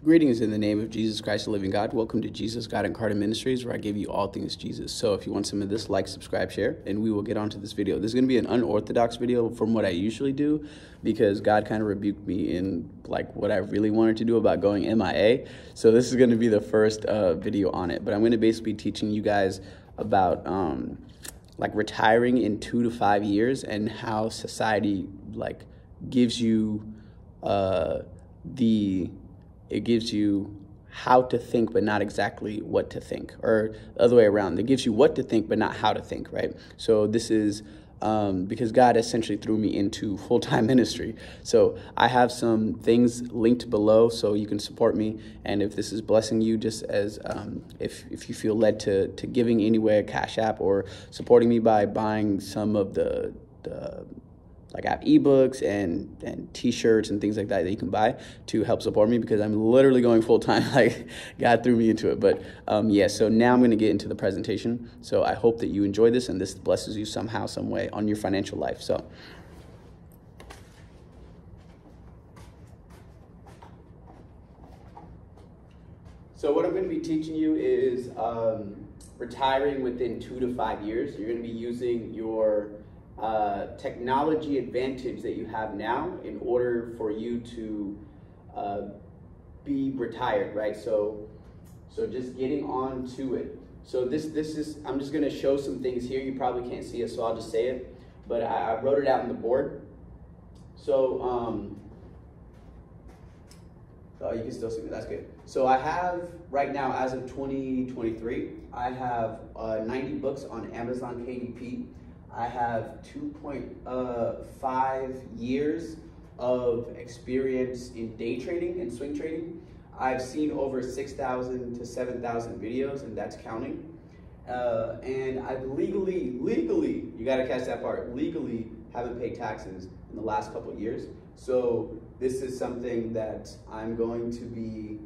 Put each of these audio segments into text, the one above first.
Greetings in the name of Jesus Christ, the living God. Welcome to Jesus, God Incarnate Ministries, where I give you all things Jesus. So if you want some of this, like, subscribe, share, and we will get on to this video. This is going to be an unorthodox video from what I usually do because God kind of rebuked me in like what I really wanted to do about going MIA. So this is going to be the first video on it. But I'm going to basically be teaching you guys about like retiring in 2 to 5 years and how society like gives you it gives you how to think, but not exactly what to think, or the other way around. It gives you what to think, but not how to think, right? So this is because God essentially threw me into full-time ministry. So I have some things linked below so you can support me. And if this is blessing you, just as if you feel led to giving anywhere, Cash App, or supporting me by buying some of the like I have ebooks and t-shirts and things like that you can buy to help support me, because I'm literally going full time. Like God threw me into it. But yeah, so now I'm going to get into the presentation. So I hope that you enjoy this and this blesses you somehow, some way on your financial life. So what I'm going to be teaching you is retiring within 2 to 5 years. You're going to be using your technology advantage that you have now in order for you to be retired, right? So just getting on to it. So this is, I'm just going to show some things here. You probably can't see it, so I'll just say it. But I wrote it out on the board. So oh, you can still see me. That's good. So I have right now, as of 2023, I have 90 books on Amazon KDP. I have 2.5 years of experience in day trading and swing trading. I've seen over 6,000 to 7,000 videos, and that's counting. And I've legally, you gotta catch that part, legally haven't paid taxes in the last couple of years. So this is something that I'm going to be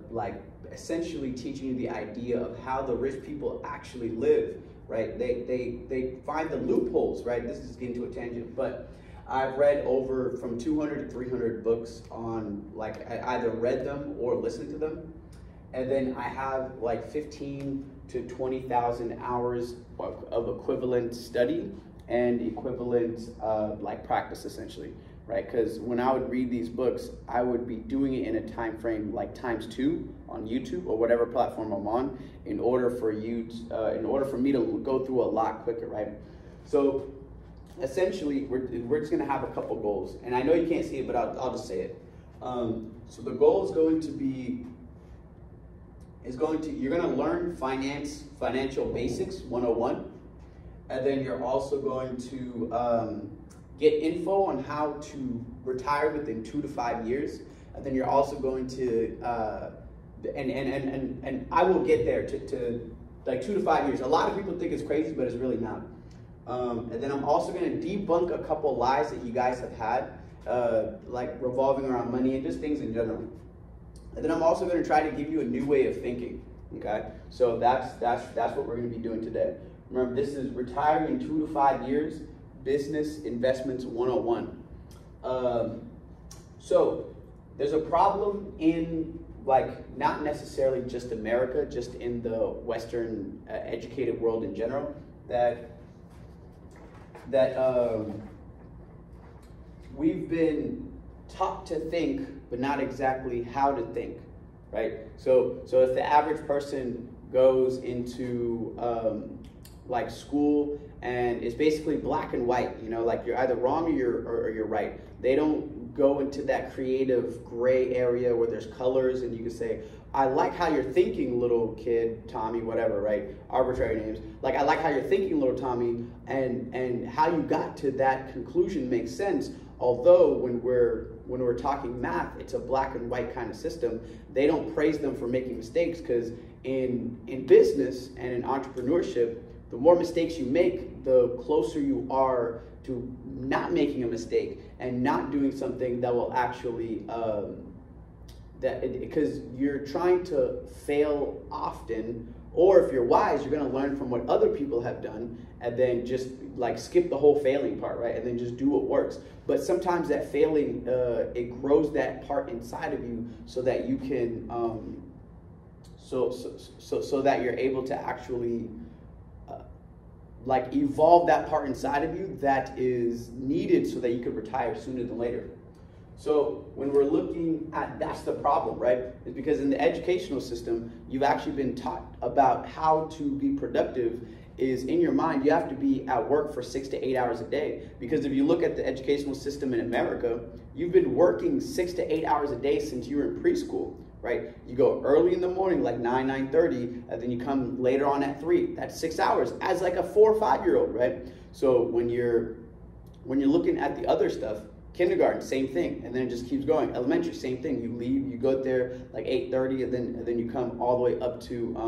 like essentially teaching you the idea of how the rich people actually live. Right, they find the loopholes, right? This is getting to a tangent, but I've read over from 200 to 300 books on, like, I either read them or listened to them. And then I have like 15 to 20,000 hours of equivalent study and equivalent like practice, essentially, right? Because when I would read these books, I would be doing it in a time frame like × on YouTube or whatever platform I'm on, in order for me to go through a lot quicker, right? So essentially, we're just gonna have a couple goals, and I know you can't see it, but I'll just say it. So the goal is going to be, you're gonna learn financial basics 101, and then you're also going to get info on how to retire within 2 to 5 years, and then you're also going to and I will get there to like 2 to 5 years. A lot of people think it's crazy, but it's really not. And then I'm also going to debunk a couple lies that you guys have had, like revolving around money and just things in general. And then I'm also going to try to give you a new way of thinking. Okay, so that's what we're going to be doing today. Remember, this is retiring in 2 to 5 years, business investments 101. So there's a problem in, like, not necessarily just America, just in the Western educated world in general, that we've been taught to think, but not exactly how to think, right? So if the average person goes into like school and it's basically black and white, you know, like you're either wrong or you're right. They don't go into that creative gray area where there's colors and you can say, I like how you're thinking, little kid, Tommy, whatever, right? Arbitrary names. Like, I like how you're thinking, little Tommy, and how you got to that conclusion makes sense. Although when we're talking math, it's a black and white kind of system. They don't praise them for making mistakes, because in business and in entrepreneurship, the more mistakes you make, the closer you are to not making a mistake and not doing something that will actually because you're trying to fail often, or if you're wise, you're going to learn from what other people have done and then just like skip the whole failing part, right? And then just do what works. But sometimes that failing, it grows that part inside of you so that you can, so that you're able to actually like evolve that part inside of you that is needed so that you could retire sooner than later. So when we're looking at, that's the problem, right? Is because in the educational system, you've actually been taught about how to be productive. Is in your mind, you have to be at work for 6 to 8 hours a day. Because if you look at the educational system in America, you've been working 6 to 8 hours a day since you were in preschool, right? You go early in the morning, like 9:30, and then you come later on at 3. That's 6 hours as like a 4 or 5-year-old, right? So when you're looking at the other stuff, kindergarten, same thing, and then it just keeps going. Elementary, same thing. You leave, you go there like 8:30, and then you come all the way up to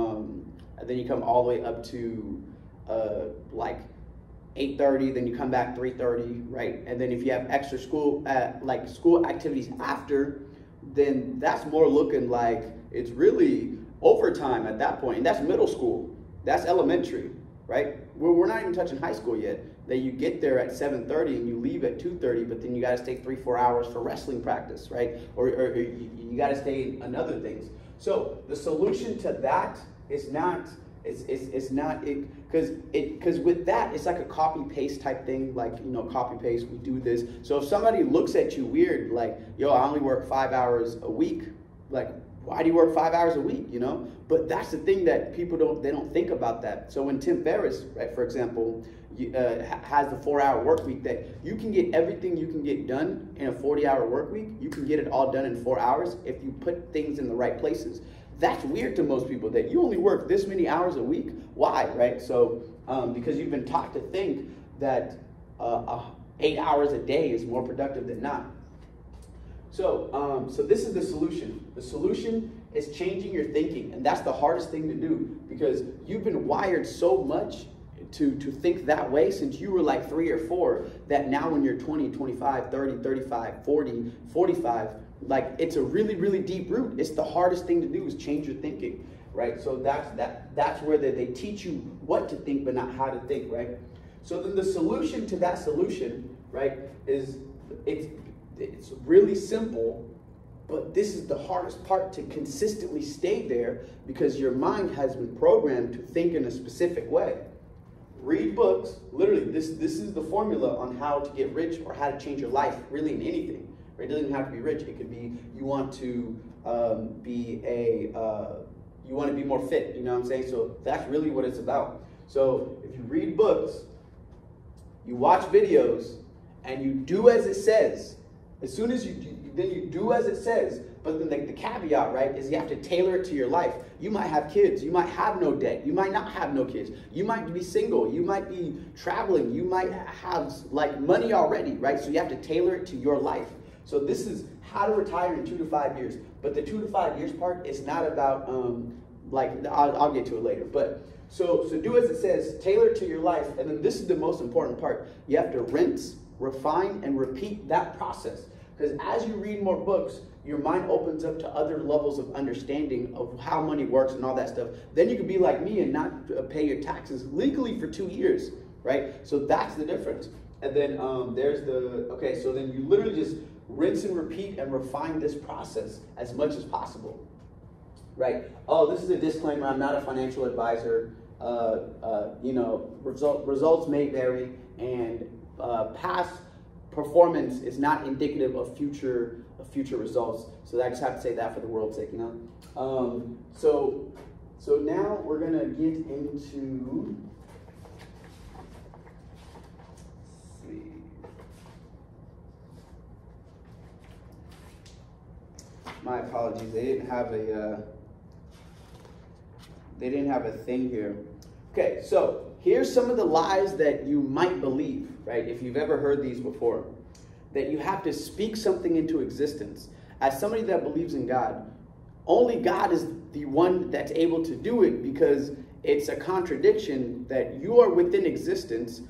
like 8:30, then you come back 3:30, right? And then if you have extra school, like school activities after, then that's more looking like it's really overtime at that point. And that's middle school. That's elementary, right? We're not even touching high school yet. That you get there at 7:30 and you leave at 2:30, but then you got to stay 3-4 hours for wrestling practice, right? Or you got to stay in other things. So the solution to that is not. It's not because with that it's like a copy paste type thing, like, you know, copy paste, we do this. So if somebody looks at you weird, like, yo, I only work 5 hours a week, like, why do you work 5 hours a week, you know? But that's the thing that people don't think about that. So when Tim Ferriss, right, for example, has the 4-hour work week, that you can get everything you can get done in a 40-hour work week, you can get it all done in 4 hours if you put things in the right places. That's weird to most people that you only work this many hours a week. Why, right? So because you've been taught to think that 8 hours a day is more productive than not. So this is the solution. The solution is changing your thinking, and that's the hardest thing to do because you've been wired so much to think that way since you were like 3 or 4 that now when you're 20, 25, 30, 35, 40, 45, like it's a really, really deep root. It's the hardest thing to do is change your thinking, right? So that's where they teach you what to think but not how to think, right? So then the solution to that solution, right, is it's really simple, but this is the hardest part to consistently stay there because your mind has been programmed to think in a specific way. Read books. Literally, this is the formula on how to get rich or how to change your life, really in anything. Right? It doesn't even have to be rich. It could be you want to you want to be more fit. You know what I'm saying? So that's really what it's about. So if you read books, you watch videos, and you do as it says. As soon as you do as it says, but then the caveat, right, is you have to tailor it to your life. You might have kids. You might have no debt. You might not have no kids. You might be single. You might be traveling. You might have like money already, right? So you have to tailor it to your life. So this is how to retire in 2 to 5 years. But the 2 to 5 years part is not about, I'll get to it later. But so do as it says, tailor it to your life. And then this is the most important part. You have to rinse, refine, and repeat that process. Because as you read more books, your mind opens up to other levels of understanding of how money works and all that stuff. Then you can be like me and not pay your taxes legally for 2 years, right? So that's the difference. And then so then you literally just rinse and repeat and refine this process as much as possible, right? Oh, this is a disclaimer. I'm not a financial advisor. Results may vary, and past performance is not indicative of future results. So I just have to say that for the world's sake, you know. So now we're gonna get into. Let's see. My apologies. They didn't have a thing here. Okay, so here's some of the lies that you might believe, right? If you've ever heard these before, that you have to speak something into existence. As somebody that believes in God, only God is the one that's able to do it because it's a contradiction that you are within existence,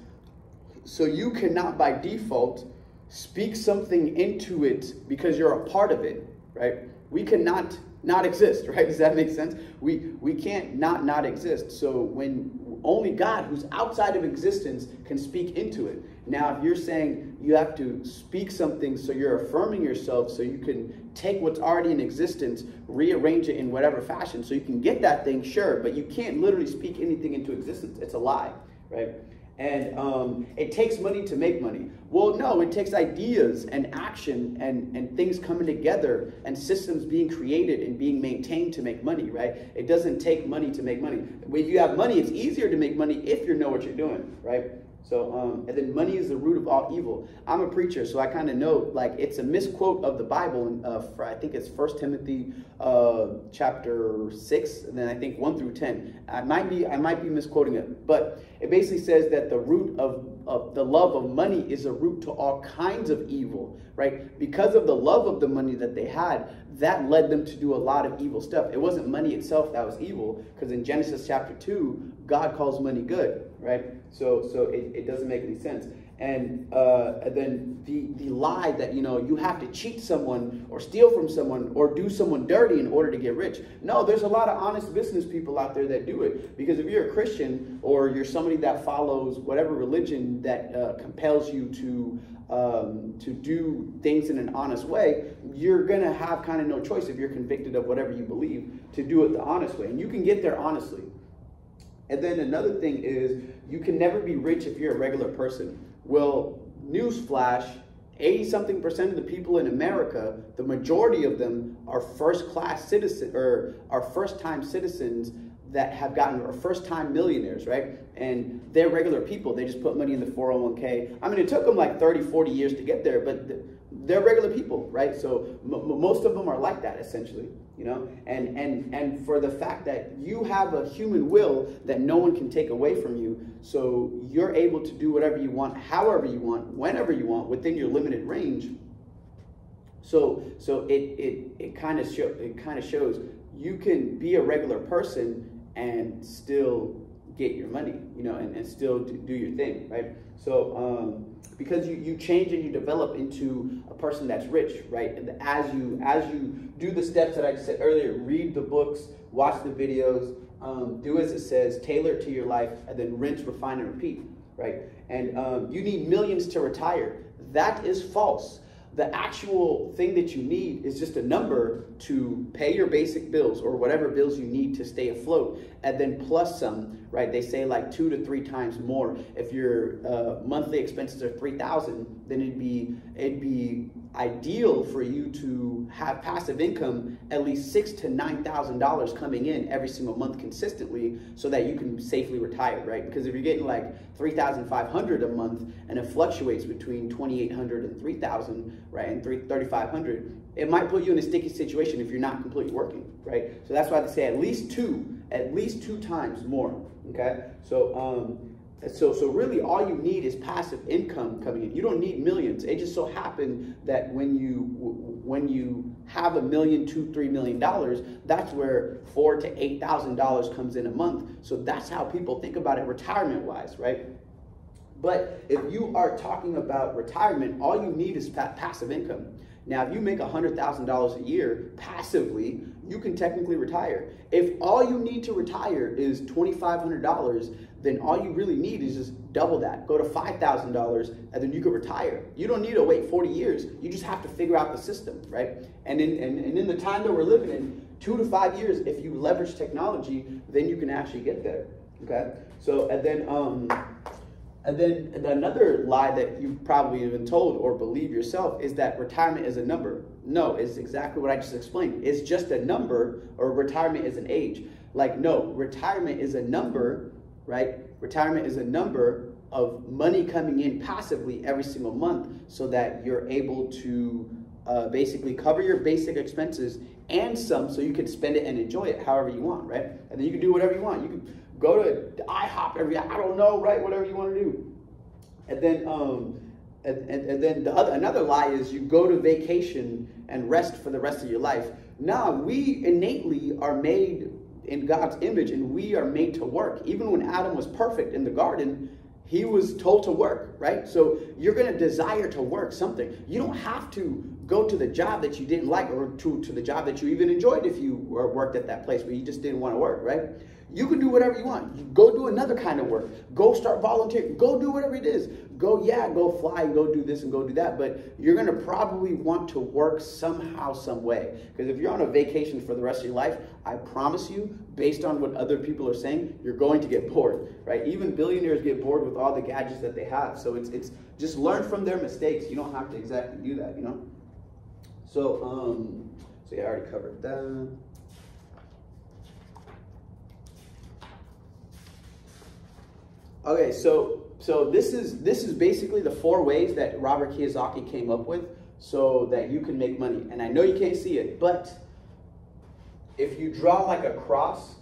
so you cannot by default speak something into it because you're a part of it. right? We cannot not exist, right? Does that make sense? We can't not exist. So when only God, who's outside of existence, can speak into it. Now, if you're saying you have to speak something, so you're affirming yourself, so you can take what's already in existence, rearrange it in whatever fashion, so you can get that thing, sure, but you can't literally speak anything into existence. It's a lie, right? And it takes money to make money. Well, no, it takes ideas and action and things coming together and systems being created and being maintained to make money, right? It doesn't take money to make money. If you have money, it's easier to make money if you know what you're doing, right? So, and then money is the root of all evil. I'm a preacher, so I kind of know, like, it's a misquote of the Bible. And I think it's 1 Timothy chapter 6, and then I think 1 through 10. I might be misquoting it, but it basically says that the root of the love of money is a root to all kinds of evil, right? Because of the love of the money that they had, that led them to do a lot of evil stuff. It wasn't money itself that was evil, because in Genesis chapter 2, God calls money good, right? So it doesn't make any sense. And then the lie that, you have to cheat someone or steal from someone or do someone dirty in order to get rich. No, there's a lot of honest business people out there that do it. Because if you're a Christian or you're somebody that follows whatever religion that compels you to do things in an honest way, you're going to have kind of no choice, if you're convicted of whatever you believe, to do it the honest way. And you can get there honestly. And then another thing is, you can never be rich if you're a regular person. Well, newsflash, 80-something% of the people in America, the majority of them are first-class citizens, or are first-time citizens that have gotten, or first-time millionaires, right? And they're regular people. They just put money in the 401k. I mean, it took them like 30, 40 years to get there, but they're regular people, right? So most of them are like that, essentially, and for the fact that you have a human will that no one can take away from you, so you're able to do whatever you want, however you want, whenever you want, within your limited range. So it kind of shows you can be a regular person and still get your money, and still do your thing, right? So because you change and you develop into a person that's rich, right? And as you do the steps that I just said earlier, read the books, watch the videos, do as it says, tailor it to your life, and then rinse, refine, and repeat, right? And you need millions to retire. That is false. The actual thing that you need is just a number to pay your basic bills or whatever bills you need to stay afloat, and then plus some, right? They say like 2 to 3 times more. If your monthly expenses are $3,000, then it'd be ideal for you to have passive income, at least $6,000 to $9,000 coming in every single month consistently, so that you can safely retire, right? Because if you're getting like $3,500 a month and it fluctuates between $2,800 and $3,000, right, and $3,500, it might put you in a sticky situation if you're not completely working, right? So that's why they say at least two times more. Okay, so really all you need is passive income coming in. You don't need millions. It just so happened that when you have $1 million, $2, $3 million, that's where $4,000 to $8,000 comes in a month. So that's how people think about it retirement wise, right? But if you are talking about retirement, all you need is passive income. Now, if you make $100,000 a year passively, you can technically retire. If all you need to retire is $2,500, then all you really need is just double that. Go to $5,000, and then you can retire. You don't need to wait 40 years. You just have to figure out the system, right? And in the time that we're living in, 2 to 5 years, if you leverage technology, then you can actually get there, okay? So, and then another lie that you've probably been told or believe yourself is that retirement is a number. No, it's exactly what I just explained. It's just a number, or retirement is an age. Like, no, retirement is a number, right? Retirement is a number of money coming in passively every single month, so that you're able to basically cover your basic expenses and some, so you can spend it and enjoy it however you want, right? And then you can do whatever you want. You can go to IHOP I don't know, right? Whatever you want to do. And then another lie is you go to vacation and rest for the rest of your life. No, we innately are made in God's image, and we are made to work. Even when Adam was perfect in the garden, he was told to work, right? So you're going to desire to work something. You don't have to go to the job that you didn't like, or to the job that you even enjoyed if you worked at that place, but you just didn't want to work, right? You can do whatever you want. You go do another kind of work. Go start volunteering. Go do whatever it is. Go fly, go do this and go do that. But you're going to probably want to work somehow, some way. Because if you're on a vacation for the rest of your life, I promise you, based on what other people are saying, you're going to get bored, right? Even billionaires get bored with all the gadgets that they have. So it's just learn from their mistakes. You don't have to exactly do that, you know? So yeah, I already covered that. Okay, so this is basically the 4 ways that Robert Kiyosaki came up with so that you can make money. And I know you can't see it, but if you draw like a cross,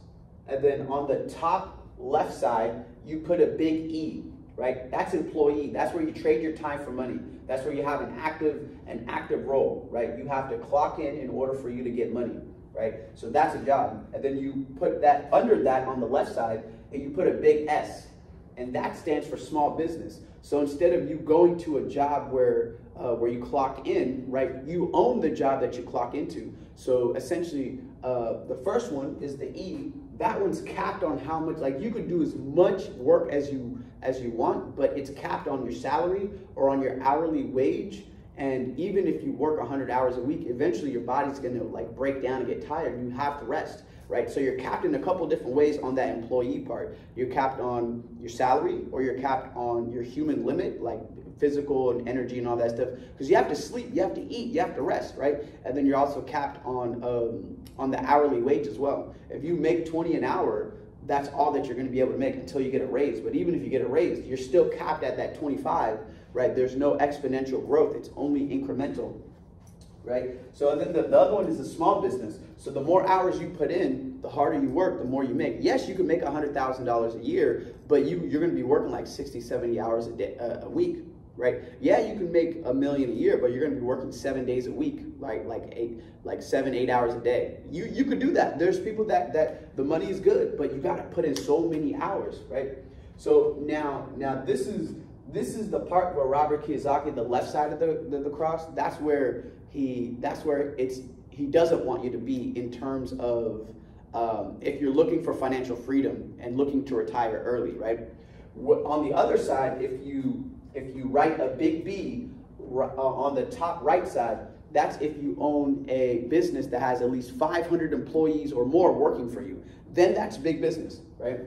and then on the top left side, you put a big E, right? That's employee. That's where you trade your time for money. That's where you have an active role, right? You have to clock in order for you to get money, right? So that's a job. And then you put that under that on the left side, and you put a big S. And that stands for small business. So instead of you going to a job where you clock in, right, you own the job that you clock into. So essentially, the first one is the E. That one's capped on how much, like you could do as much work as you want, but it's capped on your salary or on your hourly wage. And even if you work 100 hours a week, eventually your body's gonna like break down and get tired. You have to rest. Right? So you're capped in a couple different ways on that employee part. You're capped on your salary, or you're capped on your human limit, like physical and energy and all that stuff. Because you have to sleep, you have to eat, you have to rest, right? And then you're also capped on the hourly wage as well. If you make 20 an hour, that's all that you're going to be able to make until you get a raise. But even if you get a raise, you're still capped at that 25, right? There's no exponential growth. It's only incremental. Right? So then the other one is a small business. So the more hours you put in, the harder you work, the more you make. Yes, you can make $100,000 a year, but you're going to be working like 60, 70 hours a week, right? Yeah, you can make $1 million a year, but you're going to be working 7 days a week, right? Like 7, 8 hours a day. You could do that. There's people that the money is good, but you got to put in so many hours, right? So now this is the part where Robert Kiyosaki, the left side of the cross, that's where he doesn't want you to be in terms of if you're looking for financial freedom and looking to retire early, right? On the other side, if you write a big B on the top right side, that's if you own a business that has at least 500 employees or more working for you. Then that's big business, right?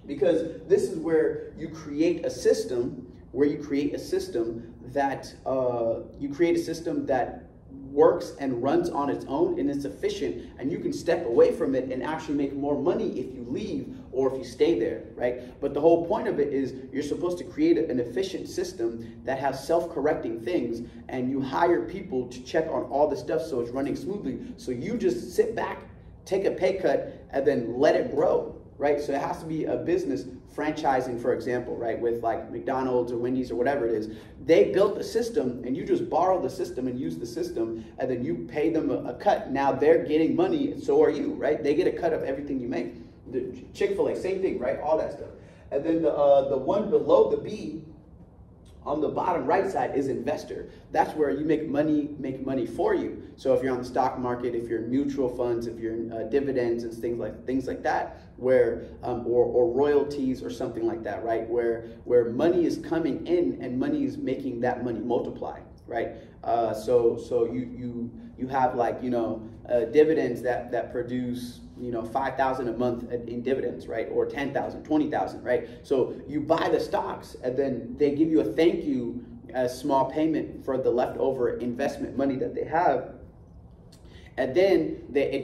Because this is where you create a system that works and runs on its own and is efficient, and you can step away from it and actually make more money if you leave or if you stay there, right? But the whole point of it is you're supposed to create an efficient system that has self-correcting things, and you hire people to check on all the stuff so it's running smoothly. So you just sit back, take a pay cut, and then let it grow, right? So it has to be a business. Franchising, for example, right, with like McDonald's or Wendy's or whatever it is, they built the system and you just borrow the system and use the system, and then you pay them a cut. Now they're getting money, and so are you, right? They get a cut of everything you make. The Chick-fil-A, same thing, right? All that stuff. And then the one below the B, on the bottom right side, is investor. That's where you make money for you. So if you're on the stock market, if you're in mutual funds, if you're in dividends and things like that, where or royalties or something like that, right? Where money is coming in and money is making that money multiply, right? So you have like dividends that produce 5,000 a month in dividends, right? Or 10,000, 20,000, right? So you buy the stocks, and then they give you a thank you, a small payment for the leftover investment money that they have. And then they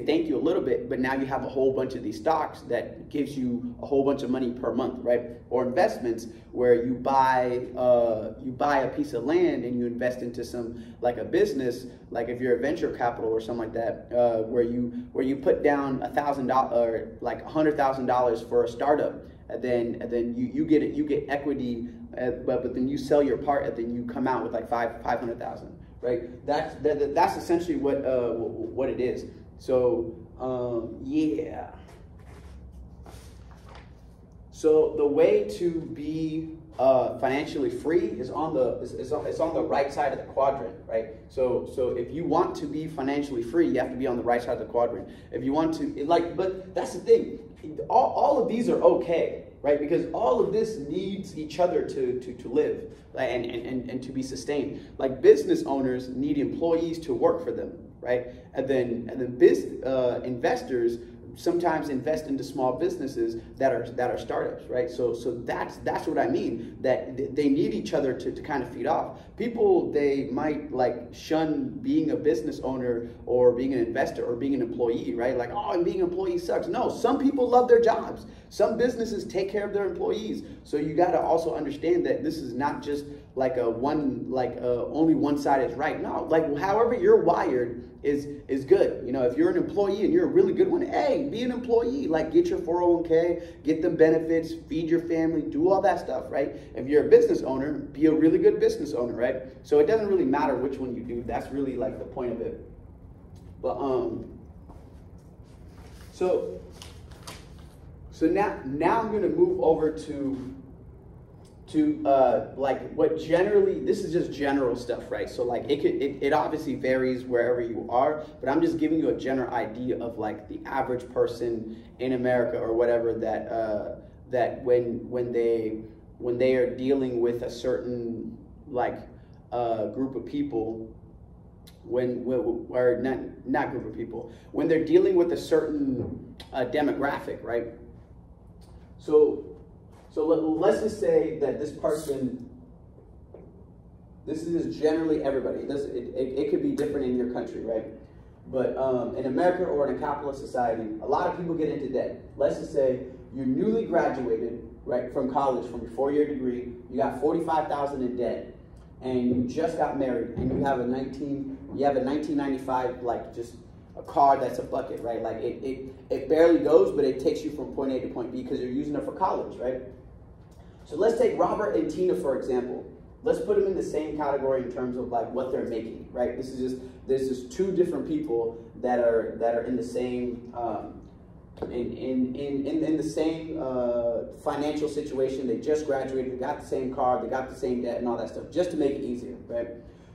thank you a little bit, but now you have a whole bunch of these stocks that gives you a whole bunch of money per month, right? Or investments where you buy a piece of land and you invest into some, like a business, like if you're a venture capital or something like that, where you put down $1,000 or like $100,000 for a startup, and then you get equity, but then you sell your part, and then you come out with like 500,000. Right, that's essentially what it is. So yeah. So the way to be financially free is on the right side of the quadrant, right? So if you want to be financially free, you have to be on the right side of the quadrant. If you want to, but that's the thing. All of these are okay, right? Because all of this needs each other to live and to be sustained. Like business owners need employees to work for them, right? And then investors sometimes invest into small businesses that are startups, right? So that's what I mean, that they need each other to kind of feed off. People, they might like shun being a business owner or being an investor or being an employee, right? Like, oh, and being an employee sucks. No, some people love their jobs. Some businesses take care of their employees. So you got to also understand that this is not just like only one side is right. No, like however you're wired is good. You know, if you're an employee and you're a really good one, hey, be an employee. Like get your 401k, get the benefits, feed your family, do all that stuff, right? If you're a business owner, be a really good business owner, right? So it doesn't really matter which one you do. That's really like the point of it. But so now I'm going to move over to like what generally, this is just general stuff, right? So like it obviously varies wherever you are, but I'm just giving you a general idea of like the average person in America or whatever that when they are dealing with a certain like group of people, or not group of people, when they're dealing with a certain demographic, right? So let's just say that this person, this is generally everybody. It could be different in your country, right? But in America or in a capitalist society, a lot of people get into debt. Let's just say you're newly graduated, right, from college, from your 4-year degree. You got $45,000 in debt, and you just got married, and you have a 1995 like just a car that's a bucket, right? Like it barely goes, but it takes you from point A to point B because you're using it for college, right? So let's take Robert and Tina, for example. Let's put them in the same category in terms of like what they're making, right? There's just two different people that are in the same in the same financial situation. They just graduated, they got the same car, they got the same debt and all that stuff, just to make it easier, right?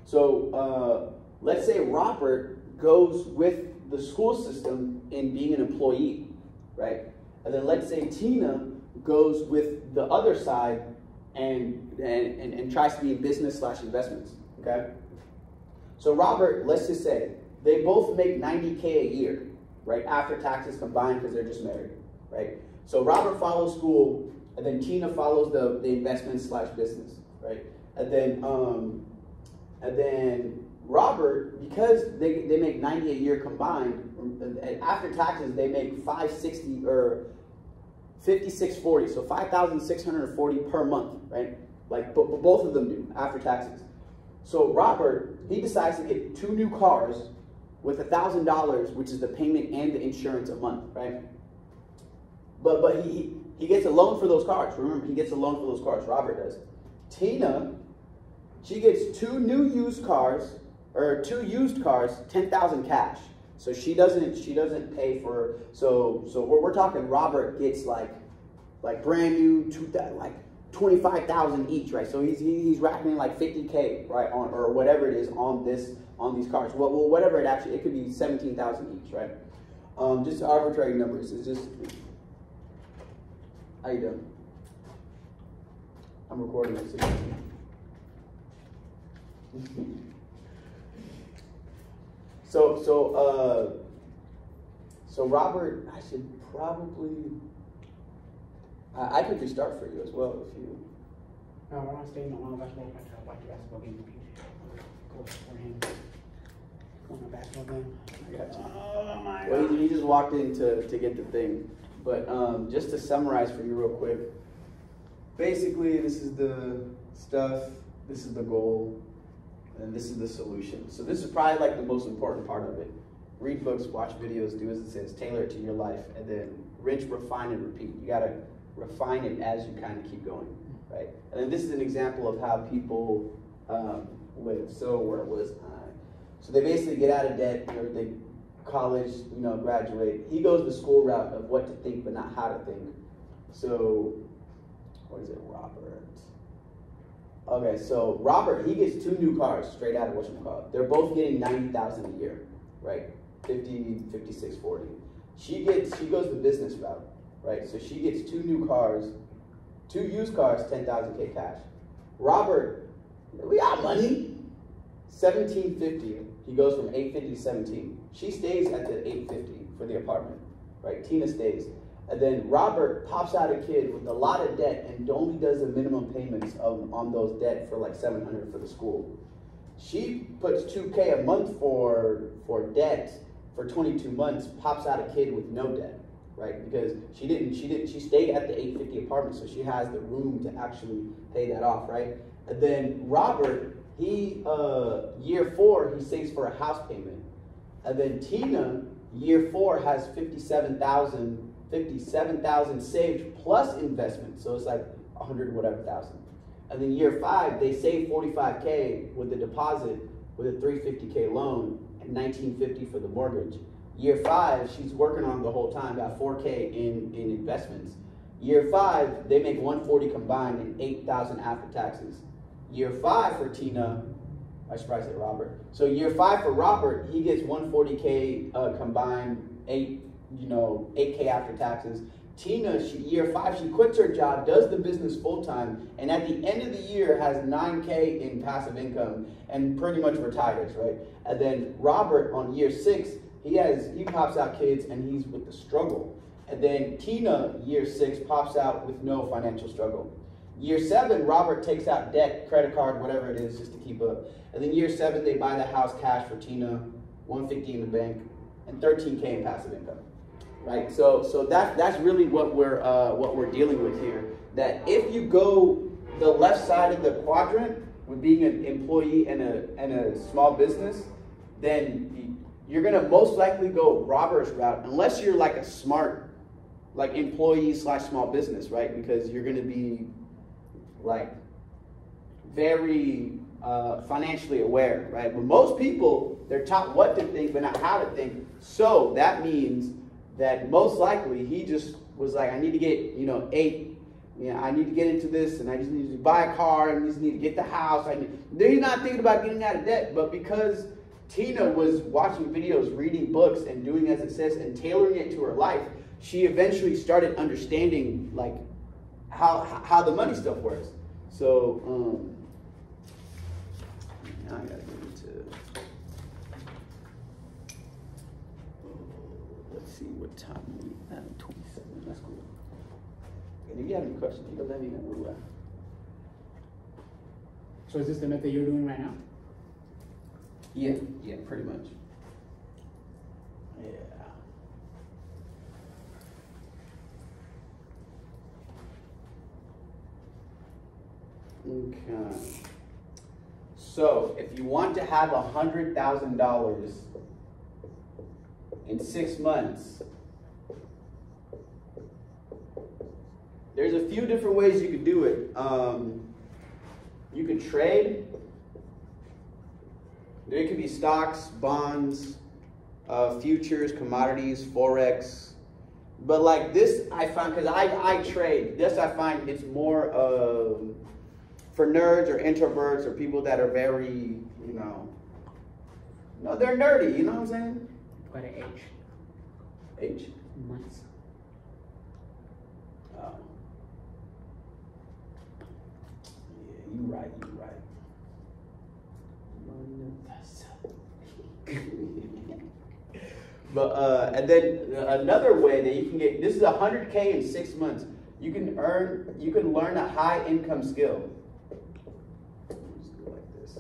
So let's say Robert goes with the school system in being an employee, right? And then let's say Tina goes with the other side and tries to be in business/investments, okay? So Robert, let's just say, they both make $90K a year, right? After taxes combined because they're just married, right? So Robert follows school, and then Tina follows the investment/business, right? And then Robert, because they make 90 a year combined, and after taxes they make 560 or 5640, so 5,640 per month, right? Like both of them do after taxes. So Robert, he decides to get 2 new cars with $1,000, which is the payment and the insurance a month, right? But he gets a loan for those cars. Remember, he gets a loan for those cars. Robert does. Tina, she gets 2 used cars, 10,000 cash. So she doesn't pay for, so we're talking Robert gets like brand new, like 25,000 each, right? So he's racking in like 50K, right, on, or whatever it is on these cars. Well, whatever it could be 17,000 each, right? Just arbitrary numbers. It's just, how you doing? I'm recording this. So Robert, I should probably, I could restart for you as well if you. No, I want to stay in the basketball. I watch the basketball game. Go for him. Go on the basketball game. I got you. Oh my Well, God. he just walked in to get the thing. But just to summarize for you real quick, basically this is the stuff, this is the goal, and this is the solution. So this is probably like the most important part of it. Read books, watch videos, do as it says, tailor it to your life, and then rinse, refine, and repeat. You gotta refine it as you kind of keep going, right? And then this is an example of how people live. So where was I? So they basically get out of debt, they college, graduate. He goes the school route of what to think, but not how to think. So, what is it, Robert? Okay, so Robert, he gets 2 new cars straight out of whatchamacallit. They're both getting 90,000 a year, right? 50, 56, 40. She goes the business route, right? So she gets 2 new cars, 2 used cars, 10,000K cash. Robert, we got money. 1750. He goes from 850 to 17. She stays at the 850 for the apartment, right? Tina stays. And then Robert pops out a kid with a lot of debt and only does the minimum payments on those debt for like $700 for the school. She puts $2K a month for debt for 22 months, pops out a kid with no debt, right? Because she stayed at the 850 apartment, so she has the room to actually pay that off, right? And then Robert, he year 4 he saves for a house payment, and then Tina year 4 has 57,000 saved plus investment, so it's like 100 whatever thousand. And then year 5 they save 45K with the deposit with a 350K loan and 1950 for the mortgage. Year 5 she's working on the whole time, got 4K in investments. Year 5 they make 140 combined and 8,000 after taxes. Year 5 for Tina, I should probably say Robert. So year 5 for Robert, he gets 140K combined, 8K after taxes. Tina, year 5, she quits her job, does the business full time, and at the end of the year has 9K in passive income and pretty much retires, right? And then Robert on year 6, he pops out kids and he's with the struggle. And then Tina, year 6, pops out with no financial struggle. Year 7, Robert takes out debt, credit card, whatever it is, just to keep up. And then year 7, they buy the house cash for Tina, 150 in the bank, and 13K in passive income, right? So that's really what we're dealing with here. That if you go the left side of the quadrant with being an employee and a small business, then you're gonna most likely go Robert's route, unless you're like a smart, like employee / small business, right? Because you're gonna be like very financially aware, right? But most people, they're taught what to think, but not how to think. So that means that most likely he just was like, I need to get, I need to get into this, and I just need to buy a car, and I just need to get the house. They're not thinking about getting out of debt, but because Tina was watching videos, reading books, and doing as it says, and tailoring it to her life, she eventually started understanding like how the money stuff works. So now I gotta get into, let's see what time we have. 27. That's cool. And if you have any questions, you can let me know. So is this the method you're doing right now? Yeah, pretty much. Yeah. Okay. So if you want to have $100,000 in 6 months, there's a few different ways you could do it. You could trade. There could be stocks, bonds, futures, commodities, forex. But like this, I find, because I trade, this I find it's more for nerds or introverts or people that are very, no, they're nerdy, you know what I'm saying? What an age? Age? Months. Oh. Yeah, you right. But and then another way that you can get, this is 100K in 6 months. You can learn a high income skill. Just go like this.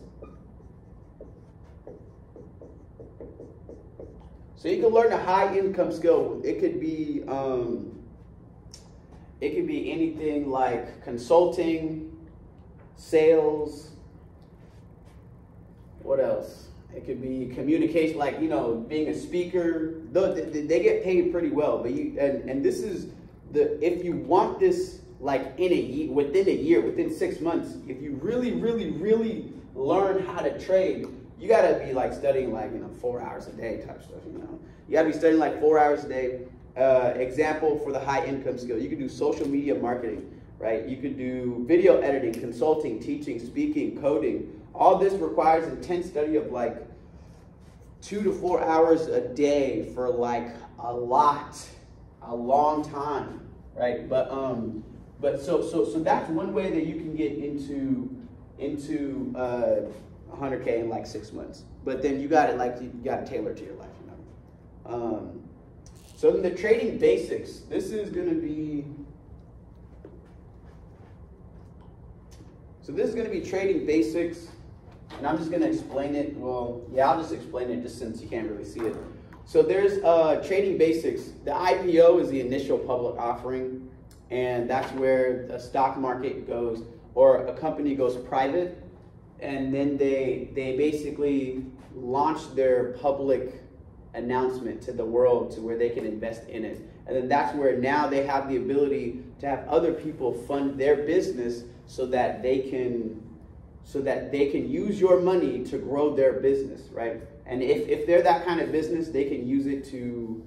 So you can learn a high income skill. It could be anything like consulting, sales. What else? It could be communication, like, being a speaker. They get paid pretty well, but and this is if you want this like within a year, within 6 months, if you really, really, really learn how to trade, you gotta be like studying like 4 hours a day type stuff. You gotta be studying like 4 hours a day. Example for the high income skill, you can do social media marketing. right? You could do video editing, consulting, teaching, speaking, coding. All this requires intense study of like 2 to 4 hours a day for like a long time, right? But so that's one way that you can get into 100K in like 6 months. But then you got to tailor to your life, you know. So in the trading basics, this is going to be. So this is going to be trading basics, and I'm just going to explain it. Well, yeah, I'll just explain it just since you can't really see it. So there's trading basics. The IPO is the initial public offering, and that's where the stock market goes, or a company goes private, and then they basically launch their public announcement to the world to where they can invest in it. And then that's where now they have the ability to have other people fund their business so that they can use your money to grow their business, right? And if they're that kind of business, they can use it to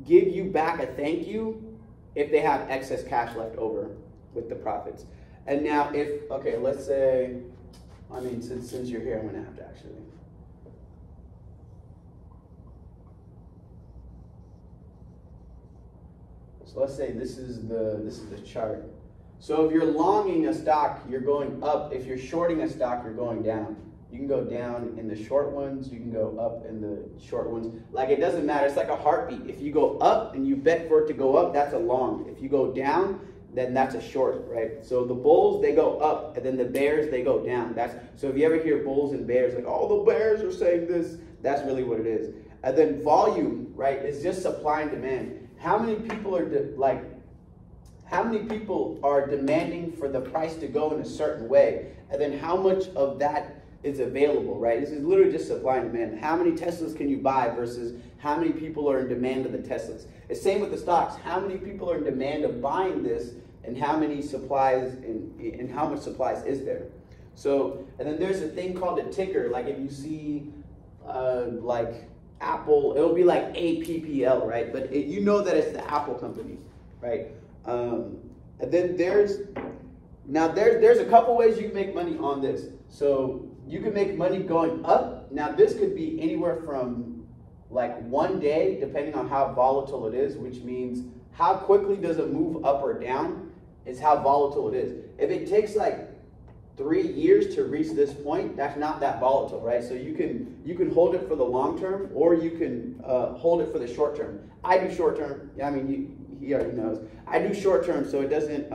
give you back a thank you if they have excess cash left over with the profits. And now let's say, I mean, since you're here, I'm gonna have to actually. So let's say this is the chart. So if you're longing a stock, you're going up. If you're shorting a stock, you're going down. You can go down in the short ones. You can go up in the short ones. Like, it doesn't matter. It's like a heartbeat. If you go up and you bet for it to go up, that's a long. If you go down, then that's a short, right? So the bulls, they go up, and then the bears, they go down. So if you ever hear bulls and bears, like, oh, the bears are saying this, that's really what it is. And then volume, right, is just supply and demand. How many people are demanding for the price to go in a certain way? And then how much of that is available, right? This is literally just supply and demand. How many Teslas can you buy versus how many people are in demand of the Teslas? It's same with the stocks. How many people are in demand of buying this, and how many supplies and how much supplies is there? So, and then there's a thing called a ticker. Like if you see like Apple, it'll be like APPL, right? But you know that it's the Apple company, right? And then there's a couple ways you can make money on this. So you can make money going up. Now this could be anywhere from like 1 day, depending on how volatile it is, which means how quickly does it move up or down is how volatile it is. If it takes like 3 years to reach this point, that's not that volatile, right? So you can hold it for the long term, or you can hold it for the short term. I do short term. I mean, he already knows. I do short term, so it doesn't.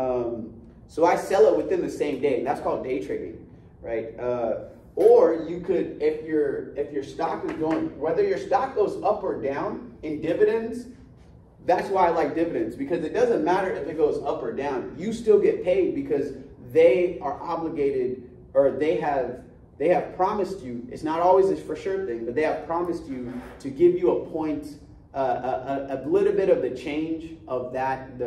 So I sell it within the same day, and that's called day trading, right? Or you could, if your stock is going, whether your stock goes up or down in dividends. That's why I like dividends, because it doesn't matter if it goes up or down. You still get paid because they are obligated, or they have promised you. It's not always a for sure thing, but they have promised you to give you a point, a little bit of the change of that,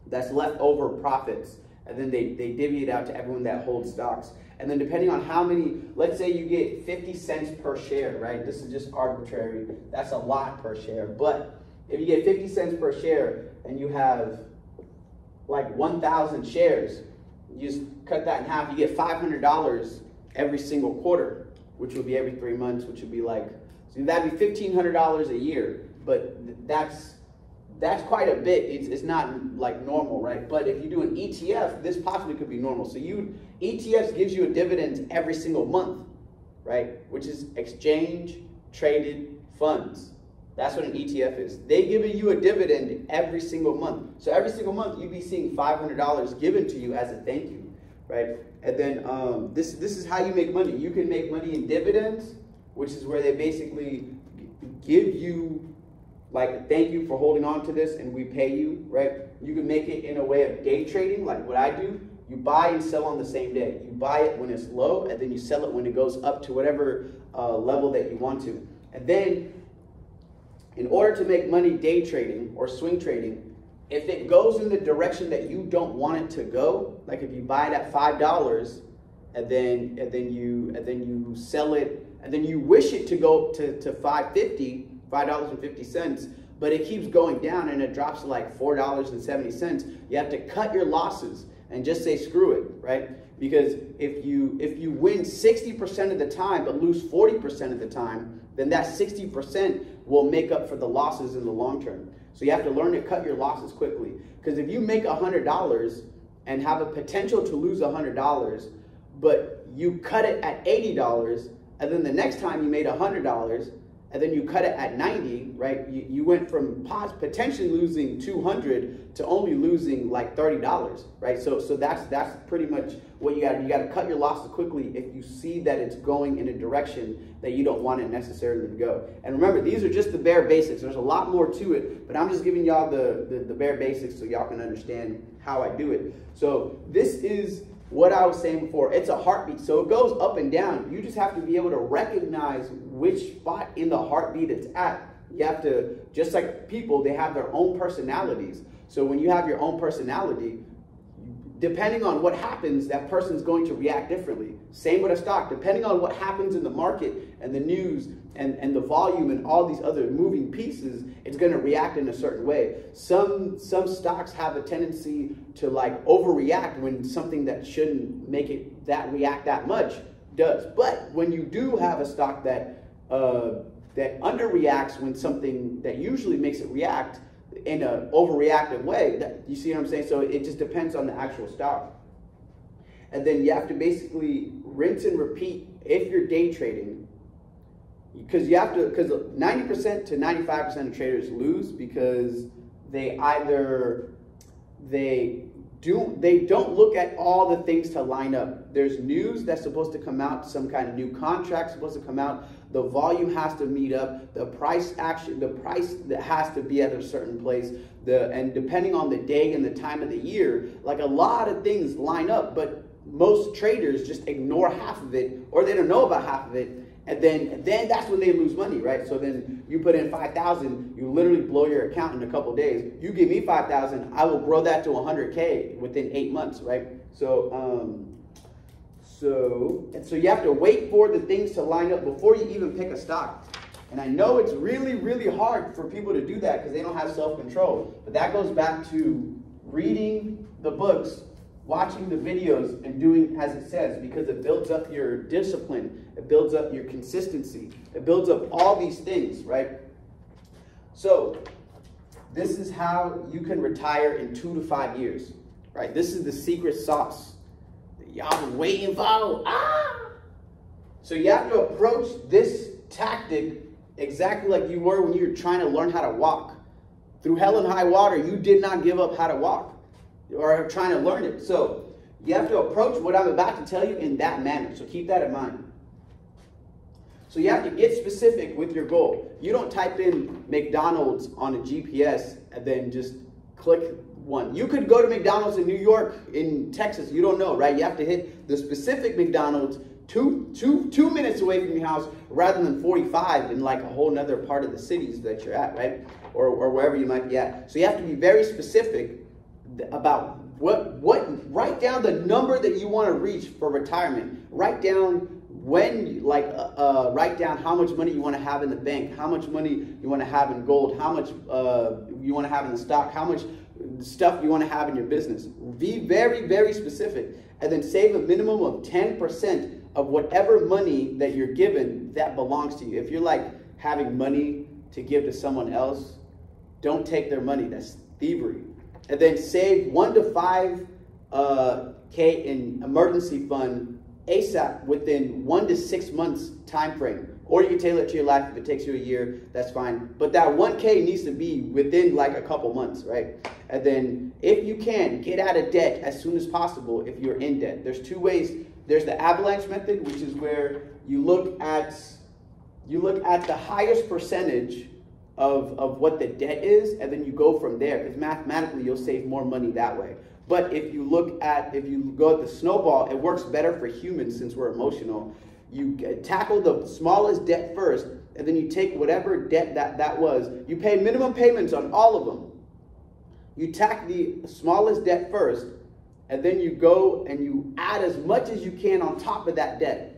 that's left over profits, and then they divvy it out to everyone that holds stocks. And then depending on how many, let's say you get 50 cents per share, right? This is just arbitrary. That's a lot per share, but if you get 50 cents per share and you have like 1,000 shares, you just cut that in half, you get $500 every single quarter, which will be every 3 months, which would be like, so that'd be $1,500 a year, but that's quite a bit. It's not like normal, right? But if you do an ETF, this possibly could be normal. So ETFs gives you a dividend every single month, right? Which is exchange traded funds. That's what an ETF is. They give you a dividend every single month. So every single month you'd be seeing $500 given to you as a thank you, right? And then this is how you make money. You can make money in dividends, which is where they basically give you like thank you for holding on to this and we pay you, right? You can make it in a way of day trading, like what I do. You buy and sell on the same day. You buy it when it's low, and then you sell it when it goes up to whatever level that you want to. And then in order to make money day trading or swing trading, if it goes in the direction that you don't want it to go, like if you buy it at $5 and then you sell it, and then you wish it to go to $5.50, $5.50, but it keeps going down and it drops to like $4.70, you have to cut your losses and just say screw it, right? Because if you win 60% of the time but lose 40% of the time, then that 60% will make up for the losses in the long term. So you have to learn to cut your losses quickly. Because if you make $100 and have a potential to lose $100, but you cut it at $80, and then the next time you made $100, and then you cut it at 90, right? You went from potentially losing 200 to only losing like $30, right? So that's pretty much what you got. You got to cut your losses quickly if you see that it's going in a direction that you don't want it necessarily to go. And remember, these are just the bare basics. There's a lot more to it, but I'm just giving y'all the bare basics so y'all can understand how I do it. So this is what I was saying before. It's a heartbeat, so it goes up and down. You just have to be able to recognize which spot in the heartbeat it's at. You have to, just like people, they have their own personalities. So when you have your own personality, depending on what happens, that person's going to react differently. Same with a stock. Depending on what happens in the market and the news and the volume and all these other moving pieces, it's going to react in a certain way. Some stocks have a tendency to like overreact when something that shouldn't make it react that much does. But when you do have a stock that underreacts when something that usually makes it react in an overreactive way, you see what I'm saying? So it just depends on the actual stock. And then you have to basically rinse and repeat if you're day trading, because 90% to 95% of traders lose because they don't look at all the things to line up. There's news that's supposed to come out, some kind of new contract supposed to come out, the volume has to meet up, the price that has to be at a certain place, and depending on the day and the time of the year, like a lot of things line up, but most traders just ignore half of it, or they don't know about half of it, and then that's when they lose money, right? So then you put in 5,000, you literally blow your account in a couple of days. You give me 5,000, I will grow that to 100K within 8 months, right? So you have to wait for the things to line up before you even pick a stock. And I know it's really, really hard for people to do that because they don't have self-control. But that goes back to reading the books, watching the videos, and doing as it says, because it builds up your discipline, it builds up your consistency, it builds up all these things, right? So this is how you can retire in 2 to 5 years, right? This is the secret sauce that y'all been waiting for. So you have to approach this tactic exactly like you were when you were trying to learn how to walk. Through hell and high water, you did not give up how to walk or trying to learn it. So you have to approach what I'm about to tell you in that manner. So keep that in mind. So you have to get specific with your goal. You don't type in McDonald's on a GPS and then just click one. You could go to McDonald's in New York, in Texas, you don't know, right? You have to hit the specific McDonald's two minutes away from your house rather than 45 in like a whole nother part of the cities that you're at, right? Or wherever you might be at. So you have to be very specific about write down the number that you want to reach for retirement. Write down write down how much money you want to have in the bank, how much money you want to have in gold, how much you want to have in the stock, how much stuff you want to have in your business. Be very, very specific, and then save a minimum of 10% of whatever money that you're given that belongs to you. If you're like having money to give to someone else, don't take their money. That's thievery. And then save 1 to 5K in emergency fund ASAP within 1 to 6 months time frame. Or you can tailor it to your life. If it takes you a year, that's fine. But that 1K needs to be within like a couple months, right? And then if you can, get out of debt as soon as possible if you're in debt. There's 2 ways. There's the avalanche method, which is where you look at the highest percentage of what the debt is, and then you go from there, because mathematically you'll save more money that way. But if you go at the snowball, it works better for humans since we're emotional. You tackle the smallest debt first, and then you take whatever debt that was. You pay minimum payments on all of them. You tack the smallest debt first, and then you go and you add as much as you can on top of that debt.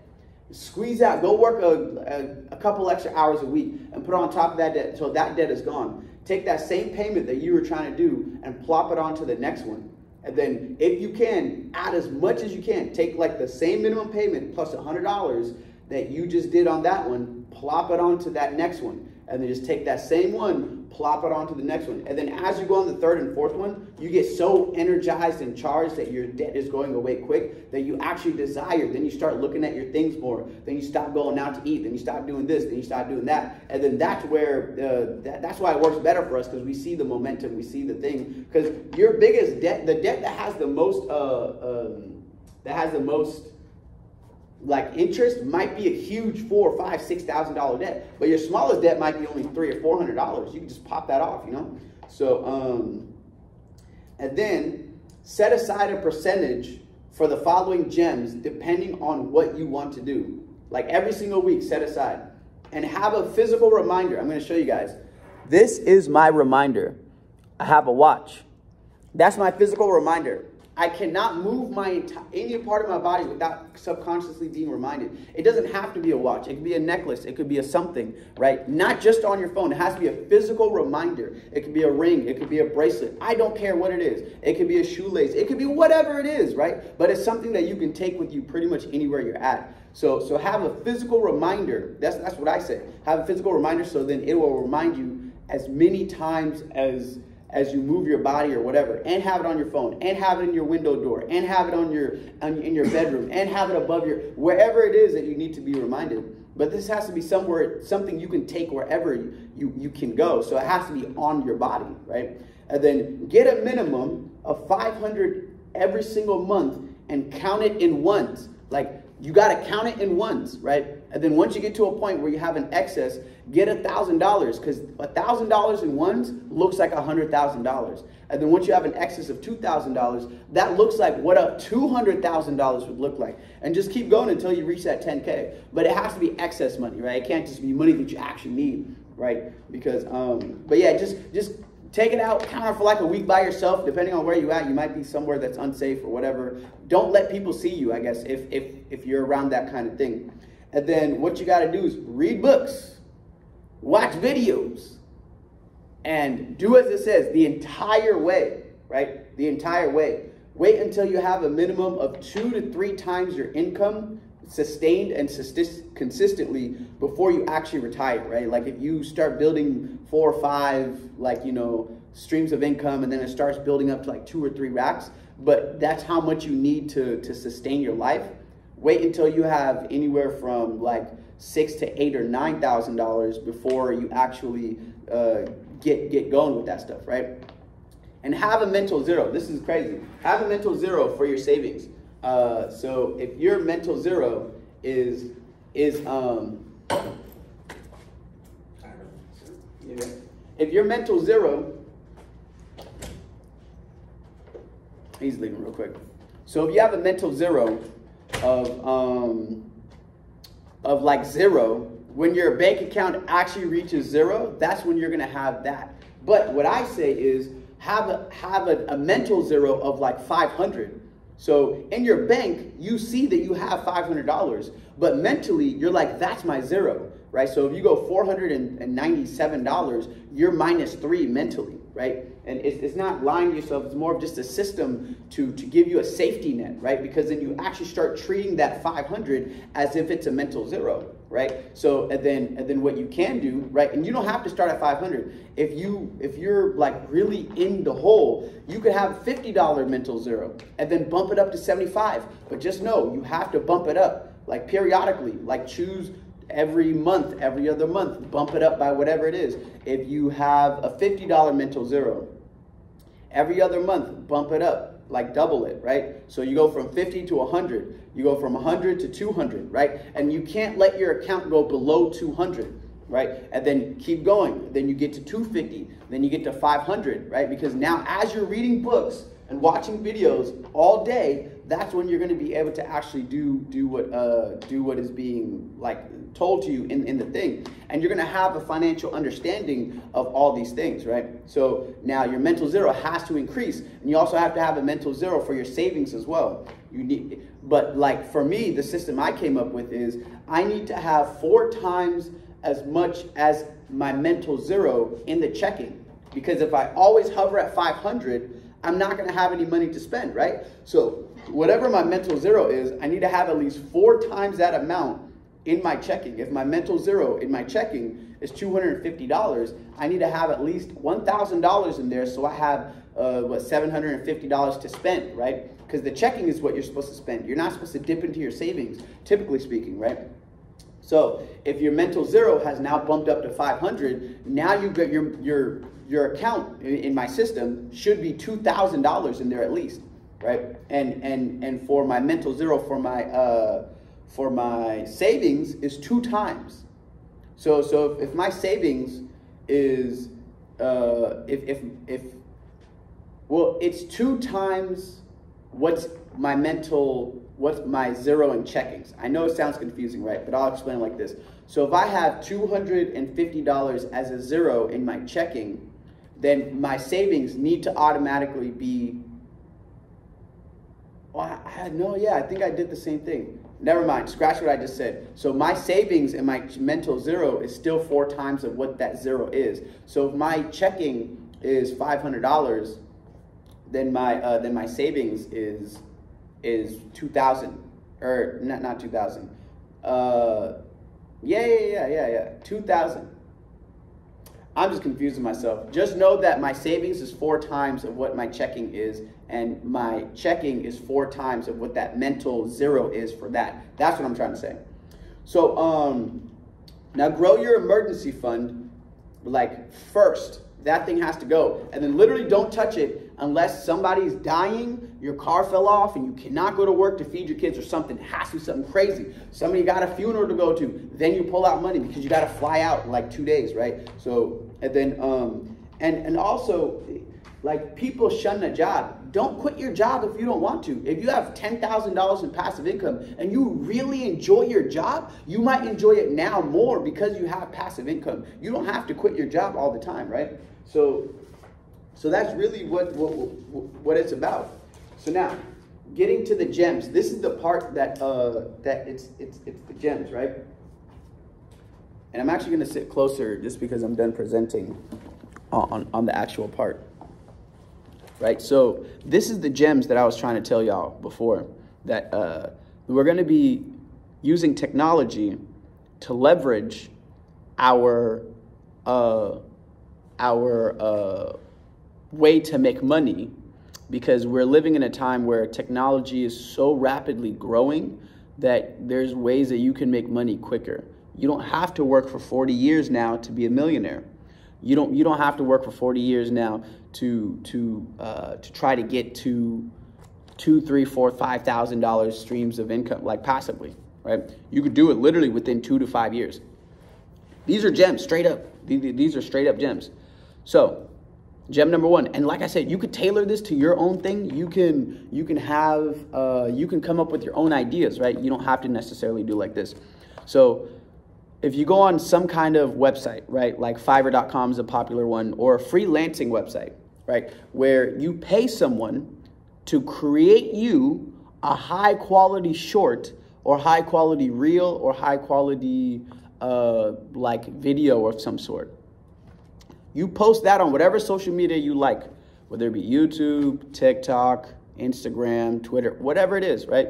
Squeeze out, go work a couple extra hours a week and put on top of that debt until that debt is gone. take that same payment that you were trying to do and plop it onto the next one. And then if you can, add as much as you can. Take like the same minimum payment plus $100 that you just did on that one, plop it onto that next one. And then just take that same one, plop it onto the next one. And then as you go on the third and fourth one, you get so energized and charged that your debt is going away quick that you actually desire. Then you start looking at your things more. Then you stop going out to eat. Then you stop doing this. Then you stop doing that. And then that's where, that's why it works better for us, because we see the momentum, we see the thing. Because your biggest debt, the debt that has the most, like interest might be a huge $4,000 or $5,000, $6,000 debt, but your smallest debt might be only $300 or $400. You can just pop that off, you know. So, and then set aside a percentage for the following gems depending on what you want to do. Like every single week, set aside and have a physical reminder. I'm going to show you guys. This is my reminder. I have a watch. That's my physical reminder. I cannot move any part of my body without subconsciously being reminded. It doesn't have to be a watch. It could be a necklace. It could be a something, right? Not just on your phone. It has to be a physical reminder. It could be a ring. It could be a bracelet. I don't care what it is. It could be a shoelace. It could be whatever it is, right? But it's something that you can take with you pretty much anywhere you're at. So have a physical reminder. That's what I say. Have a physical reminder, so then it will remind you as many times as you move your body or whatever, and have it on your phone, and have it in your window door, and have it in your bedroom, and have it above wherever it is that you need to be reminded. But this has to be something you can take wherever you can go. So it has to be on your body, right? And then get a minimum of 500 every single month and count it in ones. Like, you got to count it in ones, right? And then once you get to a point where you have an excess, get $1,000, because $1,000 in ones looks like $100,000. And then once you have an excess of $2,000, that looks like what a $200,000 would look like. And just keep going until you reach that 10K. But it has to be excess money, right? It can't just be money that you actually need, right? Because, but yeah, just take it out, count it for like a week by yourself. Depending on where you're at, you might be somewhere that's unsafe or whatever. Don't let people see you, I guess, if you're around that kind of thing. And then what you got to do is read books, watch videos, and do as it says the entire way, right? The entire way. Wait until you have a minimum of 2 to 3 times your income sustained and consistently before you actually retire, right? Like if you start building 4 or 5, like, you know, streams of income, and then it starts building up to like 2 or 3 racks, but that's how much you need to sustain your life. Wait until you have anywhere from like $6,000 to $8,000 or $9,000 before you actually get going with that stuff, right? And have a mental zero. This is crazy. Have a mental zero for your savings. So if your mental zero if your mental zero, he's leaving real quick. So if you have a mental zero of like 0, when your bank account actually reaches 0, that's when you're gonna have that. But what I say is have a mental zero of like 500. So in your bank, you see that you have $500, but mentally you're like, that's my 0, right? So if you go $497, you're -3 mentally, right? And it's not lying to yourself. It's more of just a system to give you a safety net, right? Because then you actually start treating that 500 as if it's a mental 0, right? So and then what you can do, right? And you don't have to start at 500. If you're like really in the hole, you could have $50 mental 0 and then bump it up to 75. But just know you have to bump it up like periodically, like choose every month, every other month, bump it up by whatever it is. If you have a $50 mental 0, every other month, bump it up, like double it, right? So you go from 50 to 100, you go from 100 to 200, right? And you can't let your account go below 200, right? And then keep going. Then you get to 250, then you get to 500, right? Because now as you're reading books and watching videos all day, that's when you're going to be able to actually do what is being like told to you in the thing, and you're going to have a financial understanding of all these things, right? So now your mental 0 has to increase, and you also have to have a mental 0 for your savings as well. But like for me, the system I came up with is I need to have 4 times as much as my mental 0 in the checking. Because if I always hover at 500, I'm not going to have any money to spend, right? So whatever my mental zero is, I need to have at least 4 times that amount in my checking. If my mental zero in my checking is $250, I need to have at least $1,000 in there, so I have $750 to spend, right? Because the checking is what you're supposed to spend. You're not supposed to dip into your savings, typically speaking, right? So if your mental zero has now bumped up to 500, now you get your account in my system should be $2,000 in there at least, right? And for my mental zero, for my savings is 2 times. So if my savings is it's 2 times what's my zero in checkings. I know it sounds confusing, right? But I'll explain it like this. So if I have $250 as a zero in my checking, then my savings need to automatically be, I think I did the same thing. Never mind, scratch what I just said. So my savings and my mental zero is still 4 times of what that zero is. So if my checking is $500, then my savings is 2,000, or not 2,000. 2,000. I'm just confusing myself. Just know that my savings is 4 times of what my checking is, and my checking is 4 times of what that mental zero is for that. That's what I'm trying to say. So now grow your emergency fund like first. That thing has to go. And then literally don't touch it unless somebody's dying, your car fell off, and you cannot go to work to feed your kids or something. It has to be something crazy. Somebody got a funeral to go to. Then you pull out money because you got to fly out in like 2 days, right? So, and then, and also, like, people shun a job. Don't quit your job if you don't want to. If you have $10,000 in passive income and you really enjoy your job, you might enjoy it now more because you have passive income. You don't have to quit your job all the time, right? So that's really what it's about. So now, getting to the gems. This is the part that it's the gems, right? And I'm actually going to sit closer just because I'm done presenting on the actual part. Right? So this is the gems that I was trying to tell y'all before, that we're going to be using technology to leverage our way to make money, because we're living in a time where technology is so rapidly growing that there's ways that you can make money quicker. You don't have to work for 40 years now to be a millionaire. You don't have to work for 40 years now to try to get to $2,000, $3,000, $4,000, $5,000 streams of income, like passively, right? You could do it literally within 2 to 5 years. These are gems, straight up. These are straight up gems. So, gem number 1, and like I said, you could tailor this to your own thing. You can come up with your own ideas, right? You don't have to necessarily do like this. So, if you go on some kind of website, right, like Fiverr.com is a popular one, or a freelancing website, right, where you pay someone to create you a high quality short or high quality reel or high quality like video of some sort. You post that on whatever social media you like, whether it be YouTube, TikTok, Instagram, Twitter, whatever it is, right?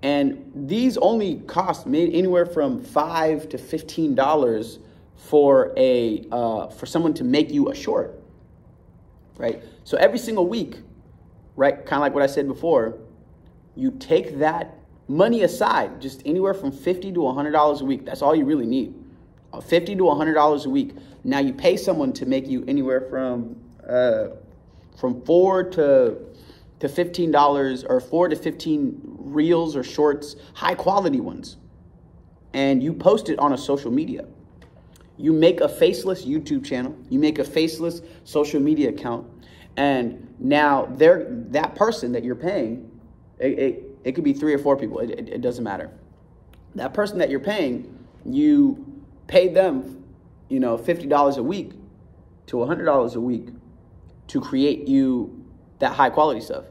And these only cost anywhere from $5 to $15 for someone to make you a short, right? So every single week, right, kind of like what I said before, you take that money aside, just anywhere from $50 to $100 a week. That's all you really need, $50 to $100 a week. Now you pay someone to make you anywhere from $4 to $15 or 4 to 15 reels or shorts, high quality ones, and you post it on a social media. You make a faceless YouTube channel, you make a faceless social media account, and now that person that you're paying, it could be 3 or 4 people, it doesn't matter. That person that you're paying, you pay them, $50 a week to $100 a week to create you that high quality stuff.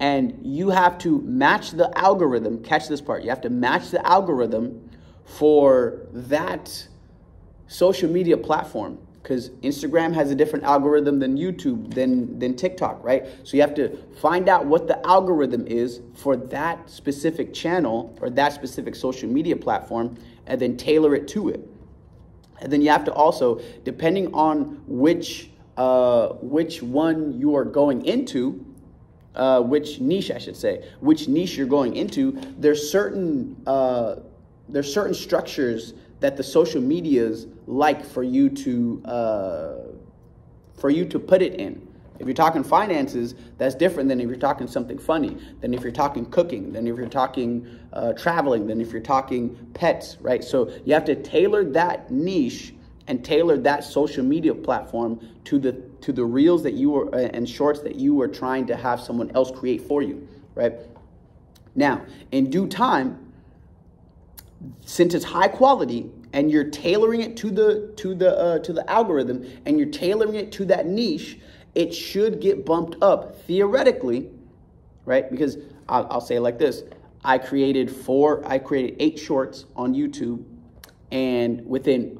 And you have to match the algorithm, catch this part, you have to match the algorithm for that social media platform. because Instagram has a different algorithm than YouTube, than TikTok, right? So you have to find out what the algorithm is for that specific channel or that specific social media platform, and then tailor it to it. And then you have to also, depending on which one you are going into, which niche I should say, which niche you're going into, there's certain structures that the social medias like for you to put it in. If you're talking finances, that's different than if you're talking something funny, than if you're talking cooking, than if you're talking traveling, than if you're talking pets, right? So you have to tailor that niche and tailor that social media platform to the reels that you are and shorts that you are trying to have someone else create for you, right? Now, in due time, since it's high quality and you're tailoring it to the algorithm and you're tailoring it to that niche, it should get bumped up theoretically, right? Because I'll say it like this: I created 8 shorts on YouTube, and within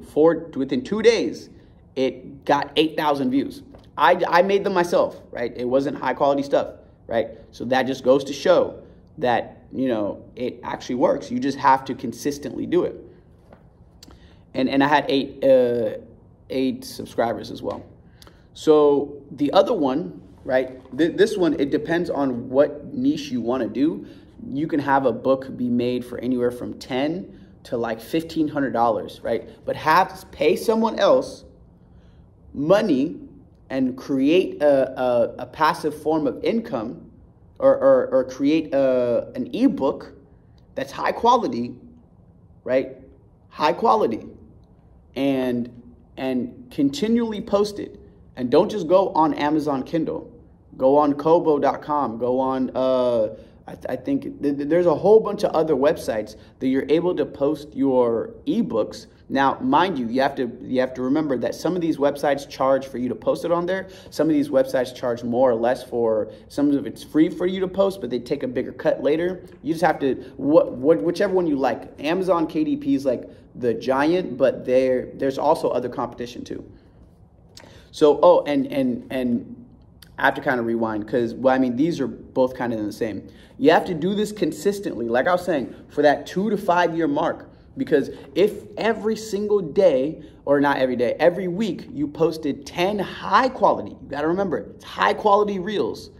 2 days, it got 8,000 views. I made them myself, right? It wasn't high quality stuff, right? So that just goes to show that, you know, it actually works. You just have to consistently do it. And I had 8 subscribers as well. So the other one, right, this one, it depends on what niche you want to do. You can have a book be made for anywhere from $10 to like $1,500, right? But pay someone else money and create a passive form of income, or create an ebook that's high quality, right? High quality, and continually post it. And don't just go on Amazon Kindle. Go on Kobo.com. Go on, I think there's a whole bunch of other websites that you're able to post your ebooks. Now, mind you, you have to remember that some of these websites charge for you to post it on there. Some of these websites charge more or less for, some of it's free for you to post, but they take a bigger cut later. You just have to, whichever one you like. Amazon KDP is like the giant, but there's also other competition too. So, oh, and I have to kind of rewind because, well, I mean, these are both kind of the same. You have to do this consistently, like I was saying, for that 2 to 5 year mark. Because if every single day, or not every day, every week you posted 10 high quality, you got to remember, it's high quality reels,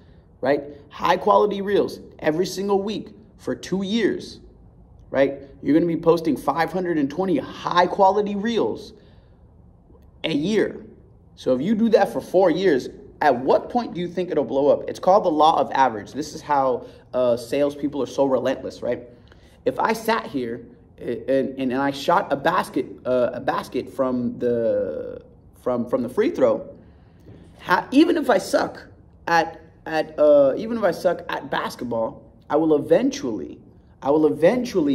right? High quality reels every single week for 2 years, right? You're going to be posting 520 high quality reels a year. So if you do that for 4 years, at what point do you think it'll blow up? It's called the law of average. This is how salespeople are so relentless, right? If I sat here and I shot a basket from the free throw, even if I suck at basketball, I will eventually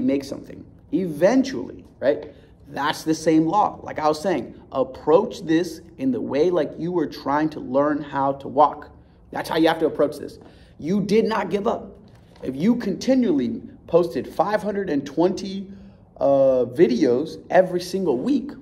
make something. Eventually, right? That's the same law. Like I was saying, approach this in the way like you were trying to learn how to walk. That's how you have to approach this. You did not give up. If you continually posted 520 videos every single week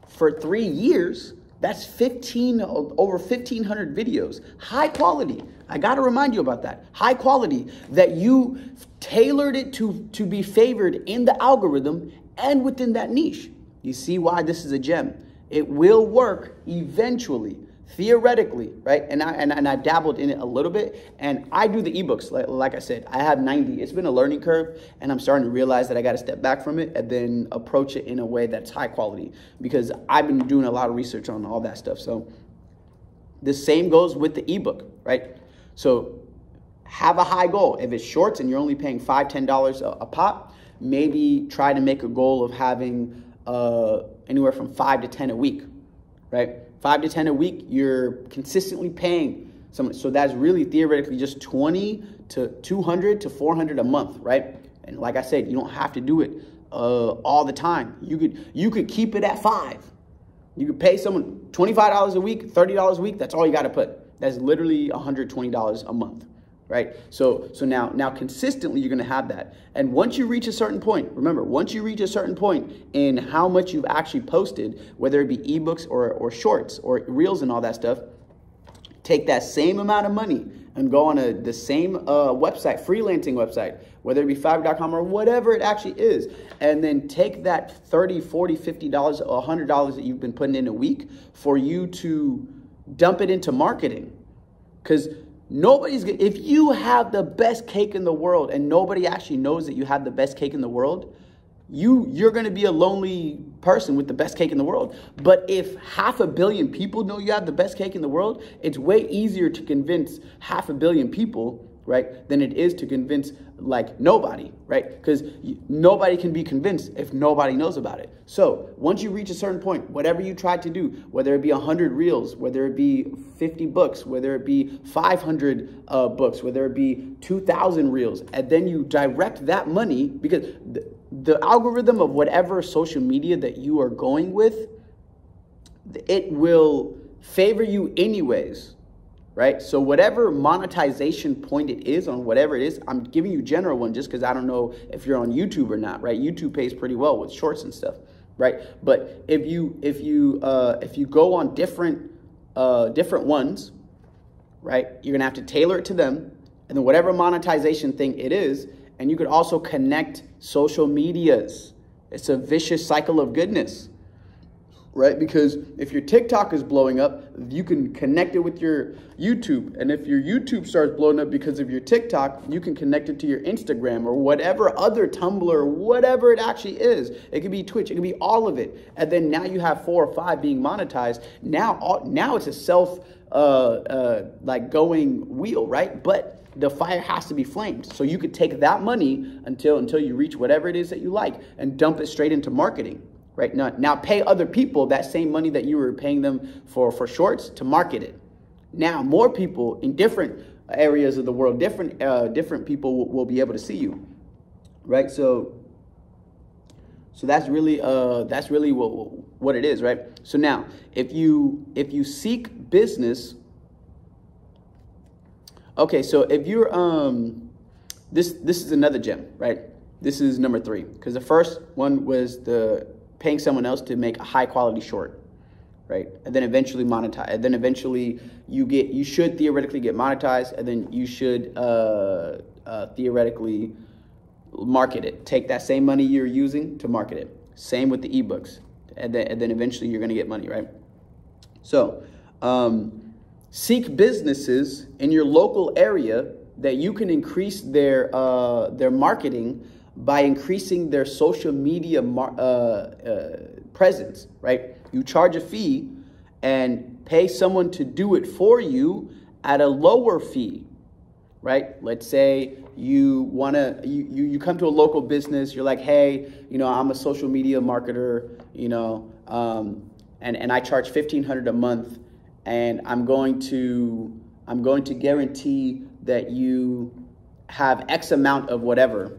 for 3 years, that's over 1,500 videos. High quality. I got to remind you about that. High quality, that you tailored it to be favored in the algorithm and within that niche. You see why this is a gem. It will work eventually, theoretically, right? And I dabbled in it a little bit, and I do the ebooks. Like I said, I have 90. It's been a learning curve, and I'm starting to realize that I got to step back from it and then approach it in a way that's high quality, because I've been doing a lot of research on all that stuff. So the same goes with the ebook, right? So have a high goal. If it's shorts and you're only paying $5, $10 a pop, maybe try to make a goal of having anywhere from 5 to 10 a week, right? 5 to 10 a week, you're consistently paying someone. So that's really theoretically just 20 to 200 to 400 a month, right? And like I said, you don't have to do it all the time. You could keep it at 5. You could pay someone $25 a week, $30 a week. That's all you got to put. That's literally $120 a month, right? So now consistently you're gonna have that. And once you reach a certain point, remember, once you reach a certain point in how much you've actually posted, whether it be ebooks or shorts or reels and all that stuff, take that same amount of money and go on the same website, freelancing website, whether it be Fiverr.com or whatever it actually is, and then take that $30, $40, $50, or $100 that you've been putting in a week for you to dump it into marketing. Because if you have the best cake in the world and nobody actually knows that you have the best cake in the world, you're going to be a lonely person with the best cake in the world. But if 500 million people know you have the best cake in the world, it's way easier to convince 500 million people, right, than it is to convince like nobody, right? Because nobody can be convinced if nobody knows about it. So once you reach a certain point, whatever you try to do, whether it be 100 reels, whether it be 50 books, whether it be 500 books, whether it be 2,000 reels, and then you direct that money, because the algorithm of whatever social media that you are going with, it will favor you anyways, right? So whatever monetization point it is on whatever it is, I'm giving you general one just because I don't know if you're on YouTube or not, right? YouTube pays pretty well with shorts and stuff, right? But if you go on different ones, right, you're gonna have to tailor it to them, and then whatever monetization thing it is. And you could also connect social medias. It's a vicious cycle of goodness, right? Because if your TikTok is blowing up, you can connect it with your YouTube. And if your YouTube starts blowing up because of your TikTok, you can connect it to your Instagram or whatever other Tumblr, whatever it actually is. It could be Twitch, it could be all of it. And then now you have 4 or 5 being monetized. Now it's a self like going wheel, right? But the fire has to be flamed. So you could take that money until you reach whatever it is that you like and dump it straight into marketing, right? Now pay other people that same money that you were paying them for shorts to market it. Now more people in different areas of the world, different people will be able to see you, right? So that's really what it is, right? So now if you seek business. Okay, so if you're, this is another gem, right? This is number 3, because the first one was the paying someone else to make a high quality short, right? And then eventually monetize, and then eventually you should theoretically get monetized, and then you should theoretically market it. Take that same money you're using to market it. Same with the ebooks, and then eventually you're gonna get money, right? So, seek businesses in your local area that you can increase their marketing by increasing their social media presence, right? You charge a fee and pay someone to do it for you at a lower fee, right? Let's say you come to a local business, you're like, hey, I'm a social media marketer, and I charge $1,500 a month. And I'm going to guarantee that you have X amount of whatever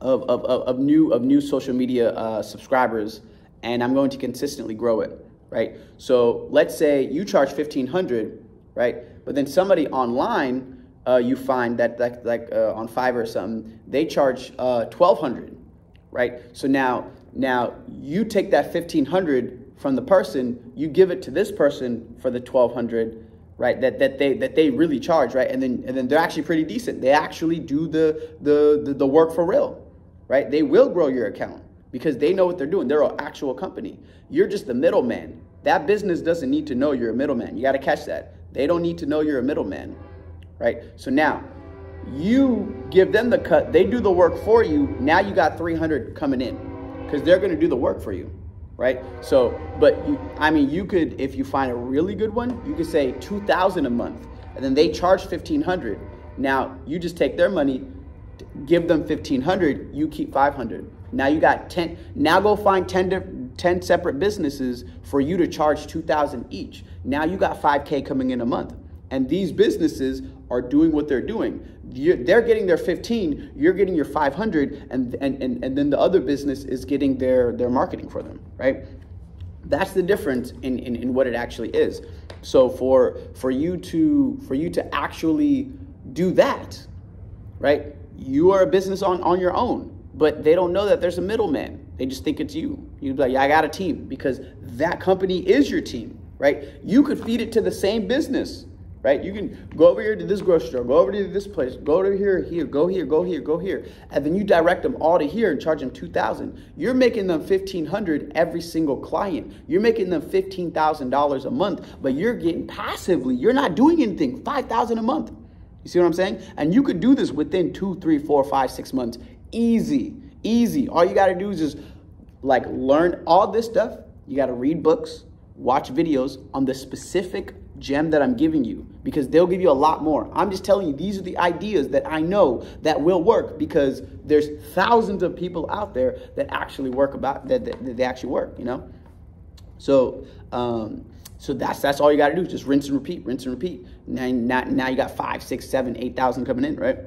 of new social media subscribers, and I'm going to consistently grow it, right? So let's say you charge $1,500, right? But then somebody online, you find that like on Fiverr or something, they charge $1,200, right? So now you take that $1,500 from the person, you give it to this person for the $1,200, right? That they really charge, right? And then they're actually pretty decent. They actually do the work for real, right? They will grow your account because they know what they're doing. They're an actual company. You're just the middleman. That business doesn't need to know you're a middleman. You got to catch that. They don't need to know you're a middleman, right? So now you give them the cut. They do the work for you. Now you got $300 coming in because they're going to do the work for you. Right? So, but you could, if you find a really good one, you could say $2,000 a month, and then they charge $1,500. Now you just take their money, give them $1,500, you keep $500. Now you got 10. Now go find 10 separate businesses for you to charge $2,000 each. Now you got $5K coming in a month, and these businesses are doing what they're doing. They're getting their 15, you're getting your 500, and then the other business is getting their marketing for them, right? That's the difference in what it actually is. So for you to actually do that, right? You are a business on your own, but they don't know that there's a middleman. They just think it's you. You'd be like, yeah, I got a team, because that company is your team, right? You could feed it to the same business, right? You can go over here to this grocery store, go over to this place, go to here, go here, go here, go here. And then you direct them all to here and charge them $2,000. You're making them $1,500 every single client. You're making them $15,000 a month, but you're getting passively. You're not doing anything, $5,000 a month. You see what I'm saying? And you could do this within 2, 3, 4, 5, 6 months. Easy, easy. All you got to do is just like learn all this stuff. You got to read books, watch videos on the specific gem that I'm giving you, because they'll give you a lot more. I'm just telling you, these are the ideas that I know that will work, because there's thousands of people out there that actually work that they actually work, you know? So, so that's all you got to do. Just rinse and repeat, rinse and repeat. Now you got 5, 6, 7, 8,000 coming in, right?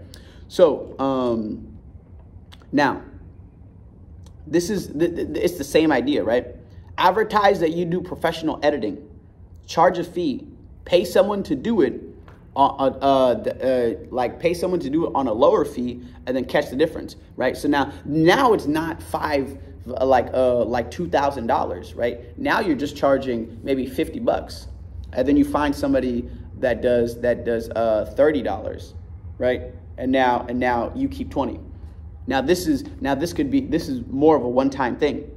So, now it's the same idea, right? Advertise that you do professional editing, charge a fee, pay someone to do it, pay someone to do it on a lower fee, and then catch the difference, right? So now it's not like $2,000, right? Now you're just charging maybe $50, and then you find somebody that does $30, right? And now you keep 20. Now this is more of a one-time thing,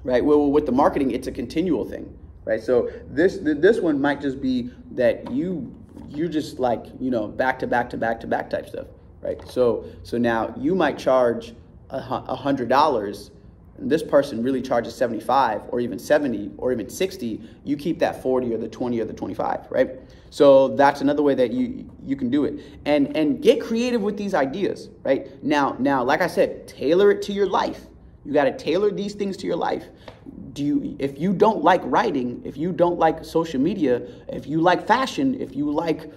right? Well, with the marketing, it's a continual thing, right? So this one might just be that you're just like, you know, back to back type stuff, right? So now you might charge $100, and this person really charges 75 or even 70 or even 60. You keep that 40 or the 20 or the 25, right? So that's another way that you can do it, and get creative with these ideas, right? Now, like I said, tailor it to your life. You got to tailor these things to your life. If you don't like writing, if you don't like social media, if you like fashion, if you like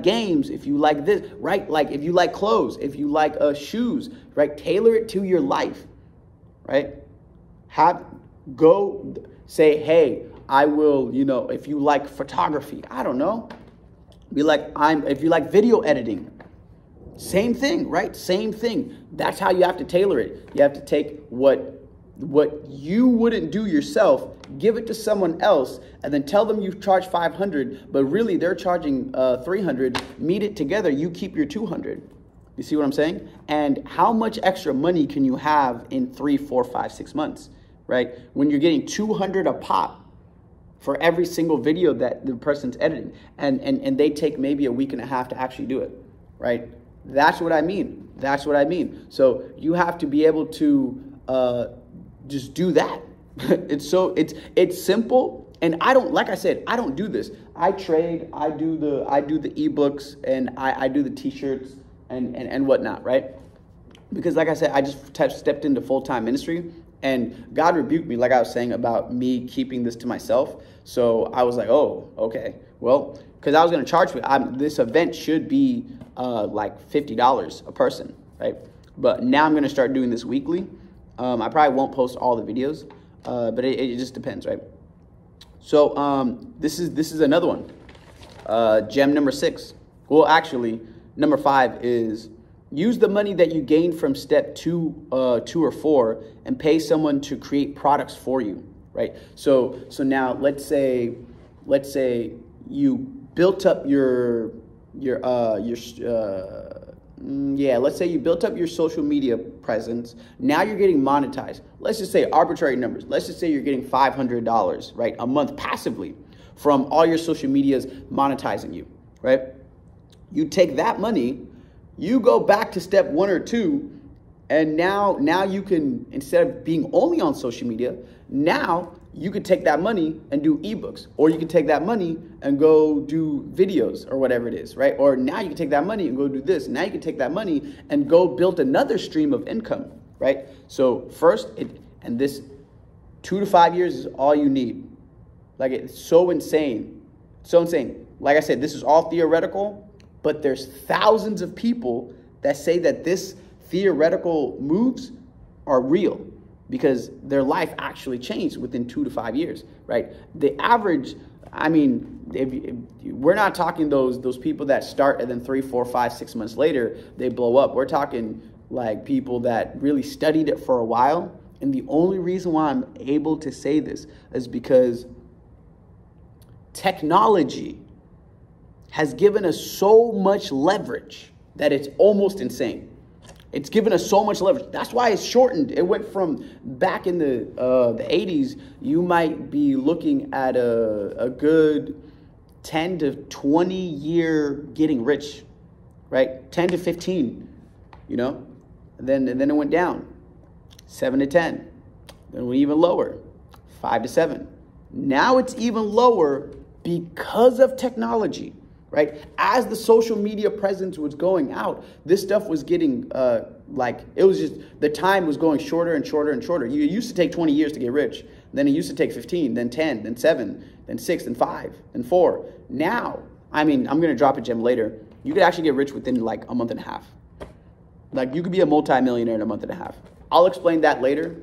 games, if you like this, right? Like if you like clothes, if you like shoes, right? Tailor it to your life, right? Go say, hey, I will, you know, if you like photography, I don't know, if you like video editing, same thing, right? Same thing. That's how you have to tailor it. You have to take what you wouldn't do yourself, give it to someone else, and then tell them you charge $500, but really they're charging $300. Meet it together. You keep your $200. You see what I'm saying? And how much extra money can you have in 3, 4, 5, 6 months, right? When you're getting $200 a pop for every single video that the person's editing, and they take maybe a week and a half to actually do it, right? That's what I mean. That's what I mean. So you have to be able to just do that. It's simple, and like I said, I don't do this. I trade. I do the ebooks, and I do the t-shirts and whatnot, right? Because like I said, I just stepped into full-time ministry, and God rebuked me, like I was saying, about me keeping this to myself. So I was like, oh, okay, well, because I was going to charge for it. This event should be like $50 a person, right? But now I'm going to start doing this weekly. I probably won't post all the videos, but it just depends, right? So this is another one. Gem number 6. Well, actually, number 5 is use the money that you gain from step 2 or 4 and pay someone to create products for you, right? So now let's say you built up let's say you built up your social media presence. Now you're getting monetized. Let's just say arbitrary numbers. Let's just say you're getting $500, right, a month passively from all your social medias monetizing you, right? You take that money, you go back to step 1 or 2, and now you can, instead of being only on social media, now you could take that money and do ebooks, or you can take that money and go do videos or whatever it is, right? Or now you can take that money and go do this. Now you can take that money and go build another stream of income, right? So first, and this 2 to 5 years is all you need. Like, it's so insane. So insane. Like I said, this is all theoretical, but there's thousands of people that say that this theoretical moves are real, because their life actually changed within 2 to 5 years, right? The average I mean, we're not talking those people that start and then 3, 4, 5, 6 months later, they blow up. We're talking like people that really studied it for a while. And the only reason why I'm able to say this is because technology has given us so much leverage that it's almost insane. It's given us so much leverage. That's why it's shortened. It went from back in the 80s, you might be looking at a good 10 to 20 year getting rich, right? 10 to 15, you know? And then it went down, 7 to 10. Then it went even lower, 5 to 7. Now it's even lower because of technology. Right? As the social media presence was going out, this stuff was getting it was just, the time was going shorter and shorter and shorter. You used to take 20 years to get rich. Then it used to take 15, then 10, then 7, then 6, then 5, then 4. Now, I mean, I'm going to drop a gem later. You could actually get rich within like a month and a half. Like you could be a multimillionaire in a month and a half. I'll explain that later.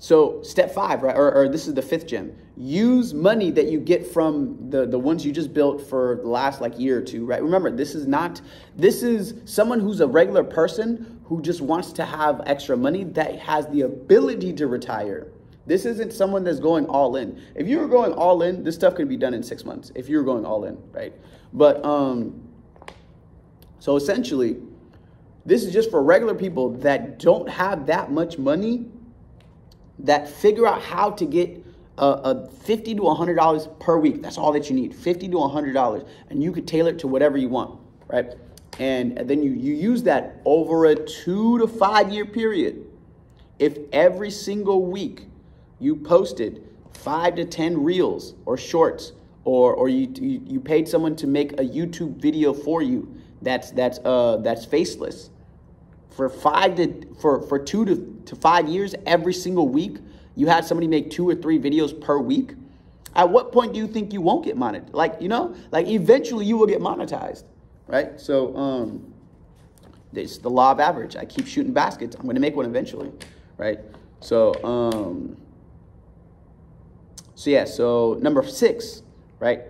So step 5, right? Or this is the 5th gem. Use money that you get from the ones you just built for the last like year or 2, right? Remember, this is someone who's a regular person who just wants to have extra money that has the ability to retire. This isn't someone that's going all in. If you were going all in, this stuff could be done in 6 months if you were going all in, right? But so essentially, this is just for regular people that don't have that much money, that figure out how to get $50 to $100 per week. That's all that you need, $50 to $100. And you could tailor it to whatever you want, right? And then you use that over a 2 to 5 year period. If every single week you posted 5 to 10 reels or shorts, or you paid someone to make a YouTube video for you that's faceless, for 2 to 5 years, every single week, you had somebody make 2 or 3 videos per week. At what point do you think you won't get monetized? Like eventually you will get monetized, right? So it's the law of average. I keep shooting baskets. I'm going to make one eventually, right? So so number 6, right?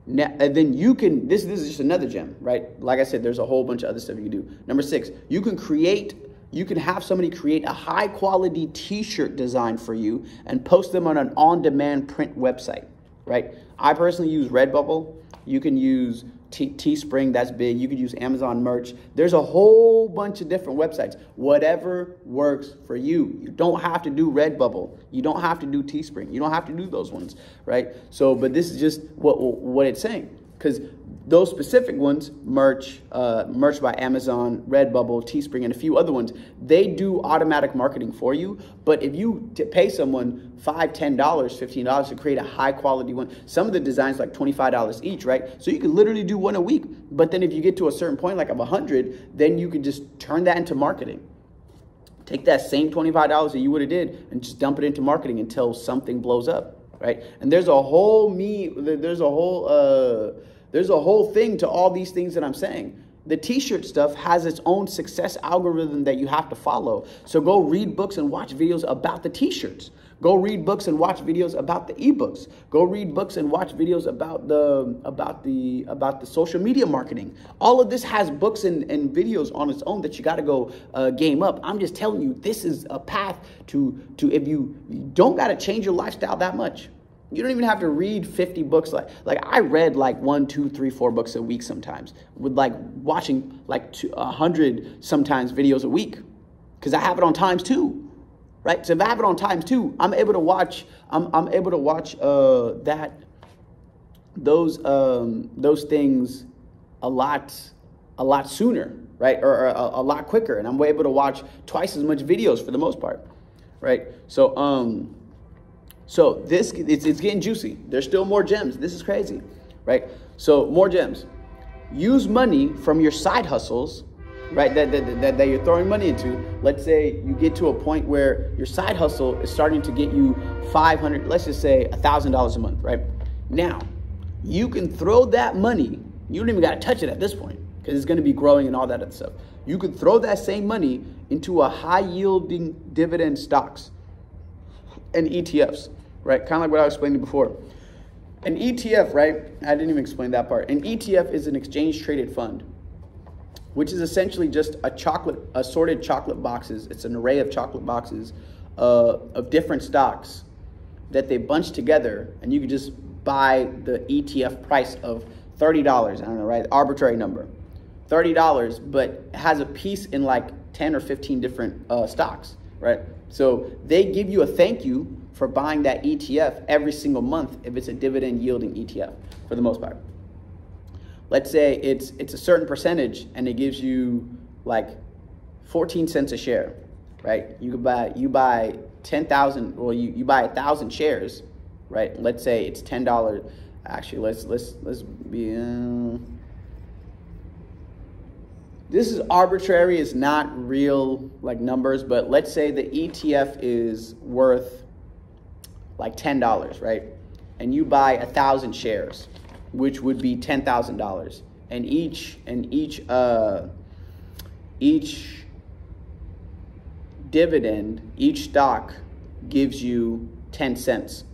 Now, and then you can, this is just another gem, right? Like I said, there's a whole bunch of other stuff you can do. Number 6, you can have somebody create a high quality t-shirt design for you and post them on an on-demand print website, right? I personally use Redbubble. You can use Teespring, that's big. You could use Amazon merch. There's a whole bunch of different websites. Whatever works for you. You don't have to do Redbubble. You don't have to do Teespring. You don't have to do those ones, right? So, but this is just what it's saying. Because those specific ones, merch by Amazon, Redbubble, Teespring, and a few other ones, they do automatic marketing for you. But if you pay someone $5, $10, $15 to create a high quality one, some of the designs like $25 each, right? So you can literally do one a week. But then if you get to a certain point, like of 100, then you can just turn that into marketing. Take that same $25 that you would have did and just dump it into marketing until something blows up, right? And there's a whole thing to all these things that I'm saying. The t-shirt stuff has its own success algorithm that you have to follow. So go read books and watch videos about the t-shirts. Go read books and watch videos about the ebooks. Go read books and watch videos about the social media marketing. All of this has books and videos on its own that you got to go game up. I'm just telling you, this is a path to if you don't got to change your lifestyle that much. You don't even have to read 50 books. Like I read like 1, 2, 3, 4 books a week sometimes, with like watching like 100 sometimes videos a week, because I have it on times 2, right? So if I have it on times 2, I'm able to watch. I'm able to watch those things a lot sooner, right? Or a lot quicker, and I'm able to watch twice as much videos for the most part, right? So this, it's getting juicy. There's still more gems. This is crazy, right? So more gems. Use money from your side hustles, right, that you're throwing money into. Let's say you get to a point where your side hustle is starting to get you $500, let's just say $1,000 a month, right? Now, you can throw that money. You don't even got to touch it at this point because it's going to be growing and all that other stuff. You could throw that same money into a high yielding dividend stocks and ETFs. right? Kind of like what I was explaining before. An ETF, right? I didn't even explain that part. An ETF is an exchange traded fund, which is essentially just assorted chocolate boxes. It's an array of chocolate boxes of different stocks that they bunch together, and you can just buy the ETF price of $30. I don't know, right? Arbitrary number, $30, but it has a piece in like 10 or 15 different stocks, right? So they give you a thank you for buying that ETF every single month if it's a dividend yielding ETF for the most part. Let's say it's a certain percentage and it gives you like 14 cents a share, right? You buy 10,000, well, you buy 1,000 shares, right? Let's say it's $10. Actually, let's be, this is arbitrary, it's not real like numbers, but let's say the ETF is worth like $10, right? And you buy 1,000 shares, which would be $10,000. And each dividend, each stock gives you 10 cents,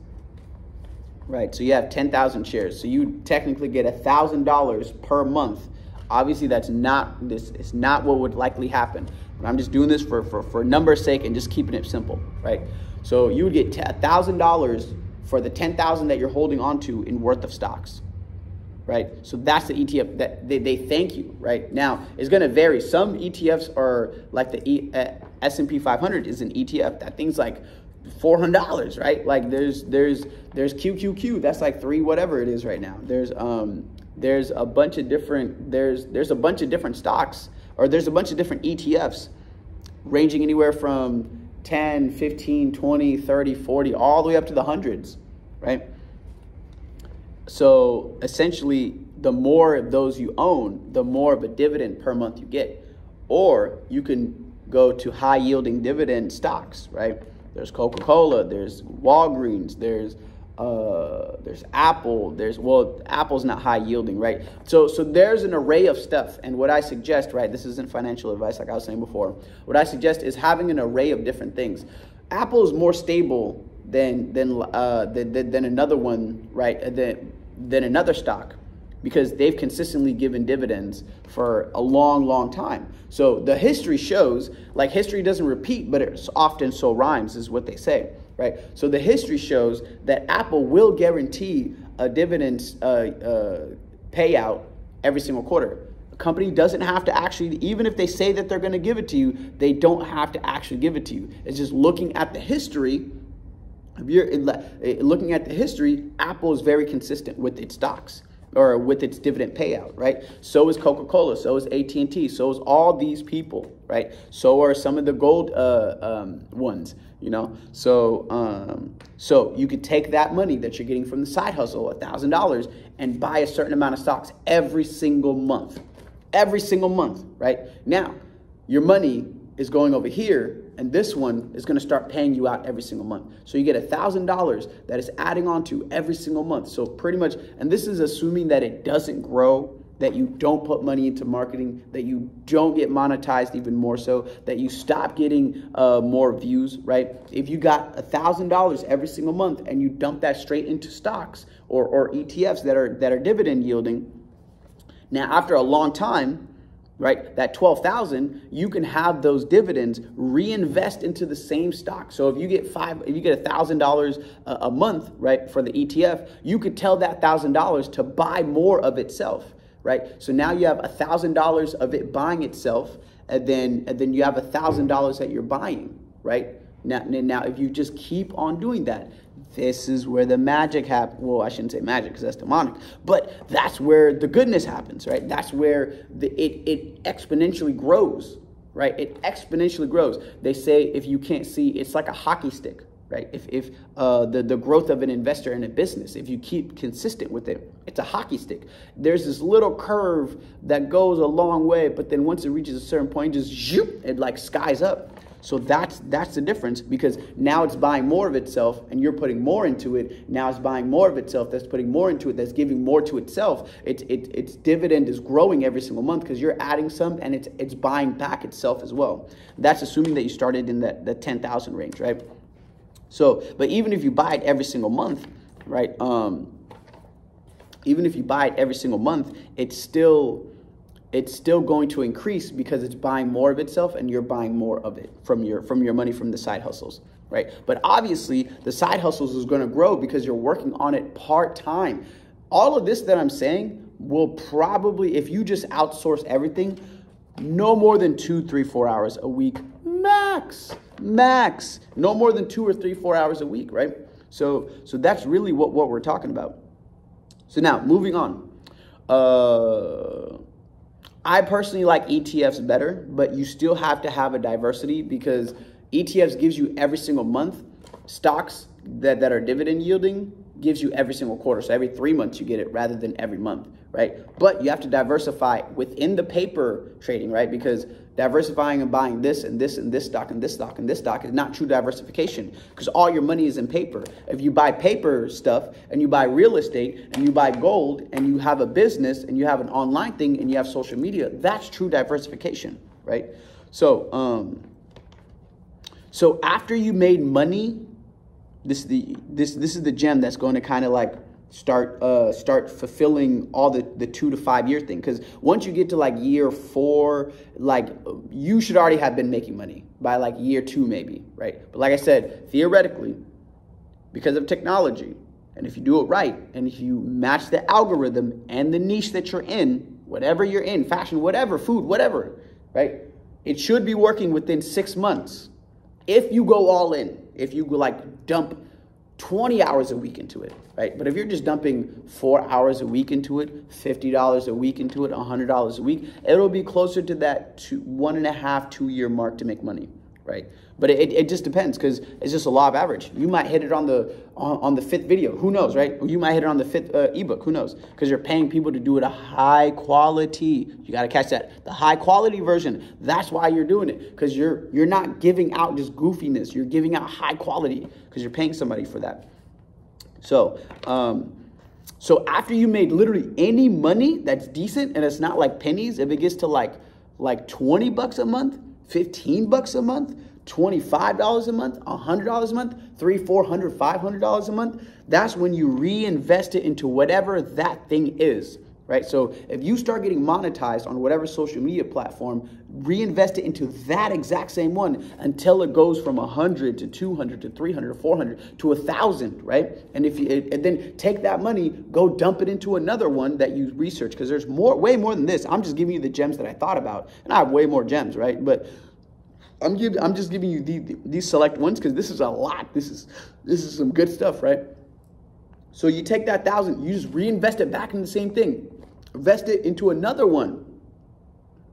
right? So you have 10,000 shares. So you technically get $1,000 per month. Obviously, it's not what would likely happen. But I'm just doing this for numbers' sake and just keeping it simple, right? So you would get $1,000 for the 10,000 that you're holding on to in worth of stocks, right? So that's the ETF that they thank you, right? Now, it's going to vary. Some ETFs are like the S&P 500 is an ETF. That thing's like $400, right? Like there's QQQ. That's like $3 whatever it is right now. There's a bunch of different stocks, or there's a bunch of different ETFs ranging anywhere from 10, 15, 20, 30, 40, all the way up to the hundreds, right? So essentially, the more of those you own, the more of a dividend per month you get. Or you can go to high yielding dividend stocks, right? There's Coca-Cola, there's Walgreens, there's Apple, Apple's not high yielding, right? So there's an array of stuff. And what I suggest, right, this isn't financial advice like I was saying before. What I suggest is having an array of different things. Apple is more stable than another one, right? Than another stock, because they've consistently given dividends for a long, long time. So the history shows, like history doesn't repeat, but it often so rhymes is what they say. Right? So the history shows that Apple will guarantee a dividend payout every single quarter. A company doesn't have to actually, even if they say that they're going to give it to you, they don't have to actually give it to you. It's just looking at the history. If you're looking at the history, Apple is very consistent with its stocks or with its dividend payout, right? So is Coca-Cola, so is AT&T, so is all these people, right? So are some of the gold ones. You know, so you could take that money that you're getting from the side hustle, $1,000, and buy a certain amount of stocks every single month, right? Now, your money is going over here, and this one is going to start paying you out every single month. So you get $1,000 that is adding on to every single month. So pretty much, and this is assuming that it doesn't grow, that you don't put money into marketing, that you don't get monetized even more so, that you stop getting more views, right? If you got $1,000 every single month and you dump that straight into stocks or ETFs that are dividend yielding, now after a long time, right, that $12,000, you can have those dividends reinvest into the same stock. So if you get $1,000 a month, right, for the ETF, you could tell that $1,000 to buy more of itself. Right, so now you have $1,000 of it buying itself, and then you have $1,000 that you're buying. Right now, if you just keep on doing that, this is where the magic happens. Well, I shouldn't say magic because that's demonic, but that's where the goodness happens. Right, that's where it exponentially grows. Right, it exponentially grows. They say if you can't see, it's like a hockey stick. Right, if the growth of an investor in a business, if you keep consistent with it, it's a hockey stick. There's this little curve that goes a long way, but then once it reaches a certain point, just zoop, it like skies up. So that's the difference, because now it's buying more of itself and you're putting more into it. Now it's buying more of itself, that's putting more into it, that's giving more to itself. Its dividend is growing every single month because you're adding some, and it's buying back itself as well. That's assuming that you started in the 10,000 range, right? So, but even if you buy it every single month, right? Even if you buy it every single month, it's still going to increase because it's buying more of itself and you're buying more of it from your money from the side hustles, right? But obviously the side hustles is going to grow because you're working on it part-time. All of this that I'm saying will probably, if you just outsource everything, no more than 2, 3, 4 hours a week, max, no more than 2 or 3, 4 hours a week, right? So that's really what we're talking about. So now moving on. I personally like ETFs better, but you still have to have a diversity because ETFs gives you every single month. Stocks that are dividend yielding gives you every single quarter. So every 3 months you get it rather than every month, right? But you have to diversify within the paper trading, right? Because diversifying and buying this and this and this stock and this stock and this stock is not true diversification because all your money is in paper. If you buy paper stuff and you buy real estate and you buy gold and you have a business and you have an online thing and you have social media, that's true diversification, right? So, so after you made money, this is the gem that's going to kind of like start fulfilling all the 2 to 5 year thing. Because once you get to like year 4, like you should already have been making money by like year 2 maybe, right? But like I said, theoretically, because of technology, and if you do it right, and if you match the algorithm and the niche that you're in, whatever you're in, fashion, whatever, food, whatever, right? It should be working within 6 months. If you go all in, if you like dump 20 hours a week into it, right? But if you're just dumping 4 hours a week into it, $50 a week into it, $100 a week, it'll be closer to that 1.5, 2 year mark to make money, right? But it just depends because it's just a law of average. You might hit it on the 5th video, who knows, right? Or you might hit it on the 5th ebook, who knows? Because you're paying people to do it a high quality. You got to catch that, the high quality version. That's why you're doing it, because you're not giving out just goofiness. You're giving out high quality because you're paying somebody for that. So, so after you made literally any money that's decent and it's not like pennies, if it gets to like $20 a month, $15 a month, $25 a month, $100 a month, $300, $400, $500 a month, that's when you reinvest it into whatever that thing is, right? So if you start getting monetized on whatever social media platform, reinvest it into that exact same one until it goes from 100 to 200 to 300 to 400 to 1,000, right? And and then take that money, go dump it into another one that you research, because there's way more than this. I'm just giving you the gems that I thought about, and I have way more gems, right? But I'm just giving you these select ones because this is a lot. This is some good stuff, right? So you take that 1,000, you just reinvest it back in the same thing. Invest it into another one,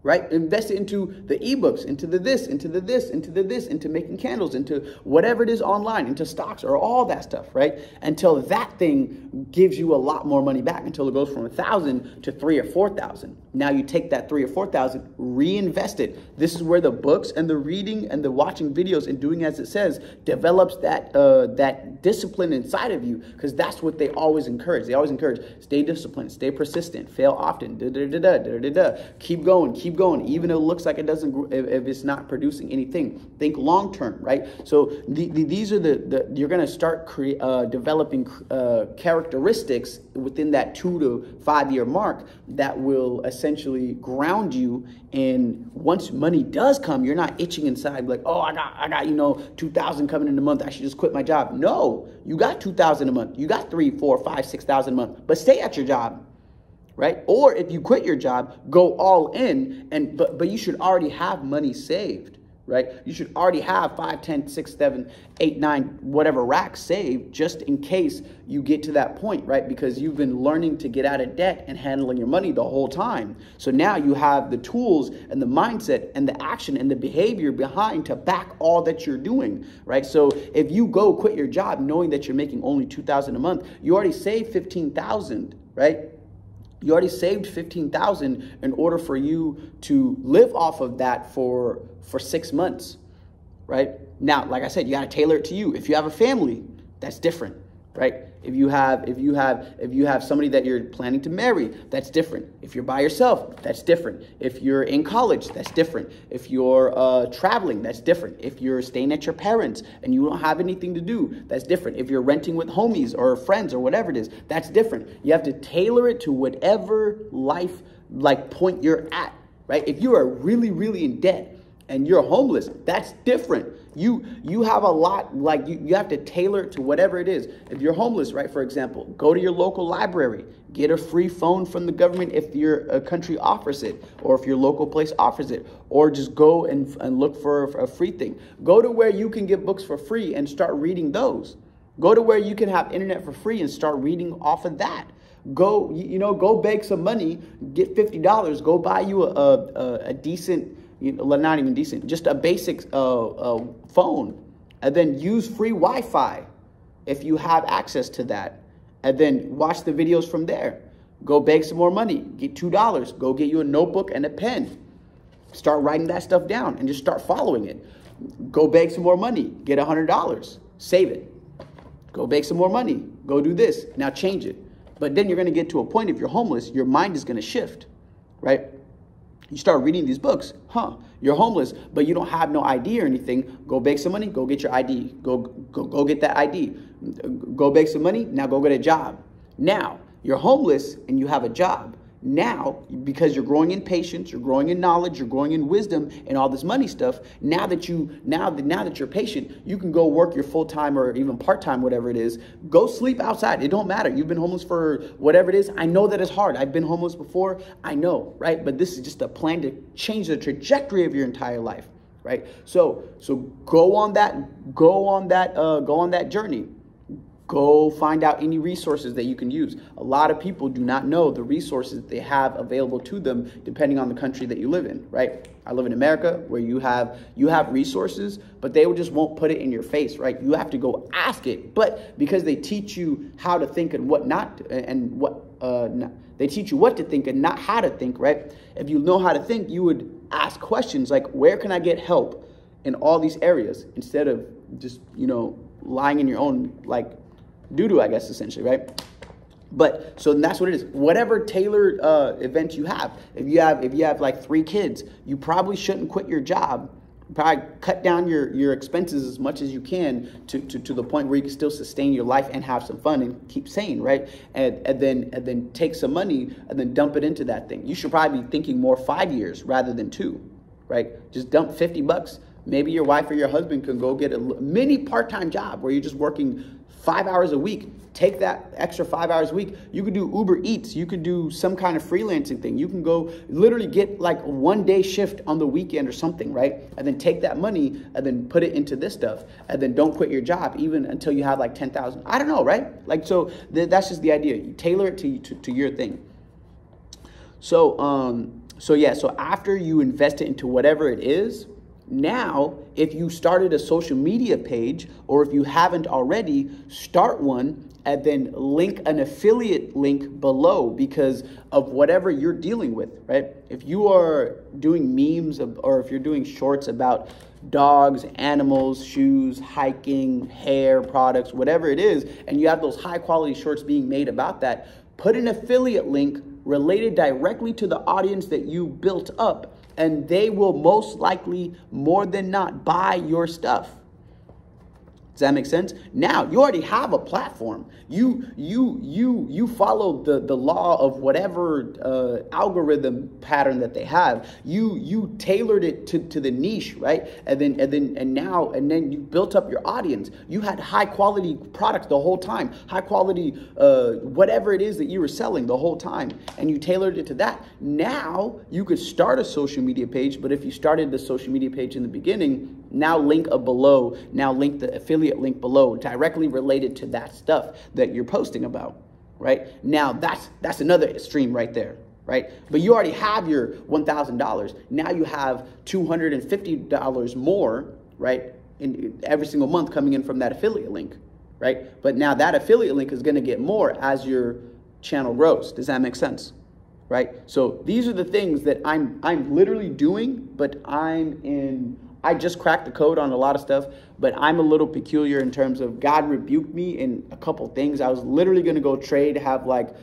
right? Invest it into the ebooks, into the this, into the this, into the this, into making candles, into whatever it is online, into stocks or all that stuff, right? Until that thing gives you a lot more money back, until it goes from 1,000 to 3,000 or 4,000. Now you take that 3,000 or 4,000, reinvest it. This is where the books and the reading and the watching videos and doing as it says develops that discipline inside of you, because that's what they always encourage. They always encourage, stay disciplined, stay persistent, fail often, keep going, even if it looks like it doesn't, if it's not producing anything. Think long term, right? So these are you're going to start developing characteristics within that 2 to 5 year mark that will essentially ground you. And once money does come, you're not itching inside like, oh, I got 2,000 coming in a month, I should just quit my job. No, you got 2,000 a month, you got 3, 4, 5, 6,000 a month, but stay at your job, right? Or if you quit your job, go all in, but you should already have money saved, right? You should already have 5, 10, 6, 7, 8, 9, whatever racks saved, just in case you get to that point, right? Because you've been learning to get out of debt and handling your money the whole time. So now you have the tools and the mindset and the action and the behavior behind to back all that you're doing, right? So if you go quit your job knowing that you're making only 2,000 a month, you already saved 15,000, right? You already saved 15,000 in order for you to live off of that for 6 months, right? Now, like I said, you got to tailor it to you. If you have a family, that's different. right? If you have somebody that you're planning to marry, that's different. If you're by yourself, that's different. If you're in college, that's different. If you're traveling, that's different. If you're staying at your parents and you don't have anything to do, that's different. If you're renting with homies or friends or whatever it is, that's different. You have to tailor it to whatever life point you're at, right? If you are really, really in debt and you're homeless, that's different. You have a lot, you have to tailor it to whatever it is. If you're homeless, right, for example, go to your local library, get a free phone from the government if your country offers it, or if your local place offers it, or just go and look for a free thing. Go to where you can get books for free and start reading those. Go to where you can have internet for free and start reading off of that. Go, go beg some money, get $50, go buy you a decent, not even decent, just a basic phone, and then use free Wi-Fi if you have access to that, and then watch the videos from there. Go beg some more money, get $2, go get you a notebook and a pen, start writing that stuff down and just start following it. Go beg some more money, get $100, save it. Go beg some more money, go do this, now change it. But then you're going to get to a point, if you're homeless, your mind is going to shift, right? You start reading these books, you're homeless, but you don't have no ID or anything. Go beg some money, go get your ID. Go get that ID. Go beg some money, now go get a job. Now, you're homeless and you have a job. Now, because you're growing in patience, you're growing in knowledge, you're growing in wisdom and all this money stuff, now that you're patient, you can go work your full-time or even part-time, whatever it is. Go sleep outside. It don't matter. You've been homeless for whatever it is. I know that it's hard. I've been homeless before. I know, right? But this is just a plan to change the trajectory of your entire life, right? So go on that journey. Go find out any resources that you can use. A lot of people do not know the resources that they have available to them depending on the country that you live in, right? I live in America where you have resources, but they just won't put it in your face, right? You have to go ask it. But because they teach you how to think and what not, and they teach you what to think and not how to think, right? If you know how to think, you would ask questions like, where can I get help in all these areas, instead of just, lying in your own, doo-doo, I guess, essentially, right? But so that's what it is. Whatever tailored event you have, if you have like 3 kids, you probably shouldn't quit your job. Probably cut down your expenses as much as you can to the point where you can still sustain your life and have some fun and keep sane, right? And then take some money and then dump it into that thing. You should probably be thinking more 5 years rather than 2, right? Just dump $50. Maybe your wife or your husband can go get a mini part-time job where you're just working 5 hours a week. Take that extra 5 hours a week. You could do Uber Eats. You could do some kind of freelancing thing. You can go literally get like a 1-day shift on the weekend or something, right? And then take that money and then put it into this stuff. And then don't quit your job even until you have like 10,000. I don't know, right? That's just the idea. You tailor it to your thing. So after you invest it into whatever it is, now, if you started a social media page, or if you haven't already, start one and then link an affiliate link below because of whatever you're dealing with, right? If you are doing memes or if you're doing shorts about dogs, animals, shoes, hiking, hair products, whatever it is, and you have those high quality shorts being made about that, put an affiliate link related directly to the audience that you built up, and they will most likely, more than not, buy your stuff. Does that make sense? Now, you already have a platform. You follow the law of whatever algorithm pattern that they have. You tailored it to the niche, right? And then you built up your audience. You had high quality products the whole time, high quality whatever it is that you were selling the whole time, and you tailored it to that. Now you could start a social media page, but if you started the social media page in the beginning, now link below. Now link the affiliate link below directly related to that stuff that you're posting about, right? Now that's another stream right there, right? But you already have your $1,000. Now you have $250 more, right? In every single month coming in from that affiliate link, right? But now that affiliate link is going to get more as your channel grows. Does that make sense? Right? So these are the things that I'm literally doing, but I'm in I just cracked the code on a lot of stuff, but I'm a little peculiar in terms of God rebuked me in a couple things. I was literally going to go trade, have like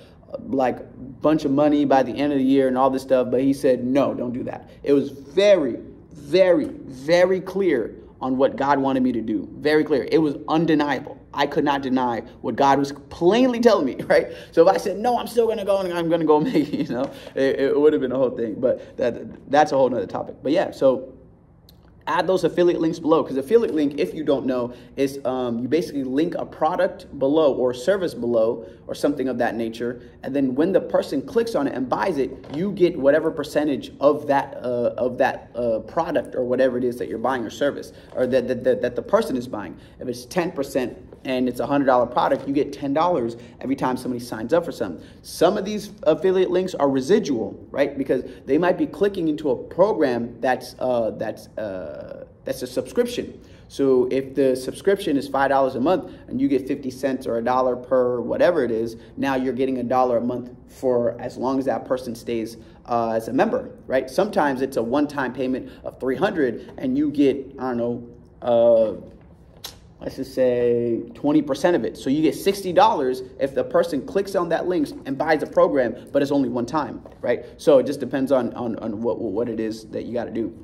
bunch of money by the end of the year and all this stuff, but he said, no, don't do that. It was very, very, very clear on what God wanted me to do. Very clear. It was undeniable. I could not deny what God was plainly telling me, right? So if I said, no, I'm still going to go and I'm going to go make it, it would have been a whole thing. But that's a whole nother topic. But yeah, so add those affiliate links below, because affiliate link, if you don't know, is you basically link a product below or service below or something of that nature. And then when the person clicks on it and buys it, you get whatever percentage of that product or whatever it is that you're buying or service, or that the person is buying. If it's 10% and it's a $100 product, you get $10 every time somebody signs up for something. Some of these affiliate links are residual, right? Because they might be clicking into a program that's a subscription. So if the subscription is $5 a month and you get 50 cents or $1 per whatever it is, now you're getting $1 a month for as long as that person stays as a member, right? Sometimes it's a one-time payment of $300 and you get, I don't know, let's just say 20% of it. So you get $60 if the person clicks on that link and buys a program, but it's only one time, right? So it just depends on what it is that you got to do.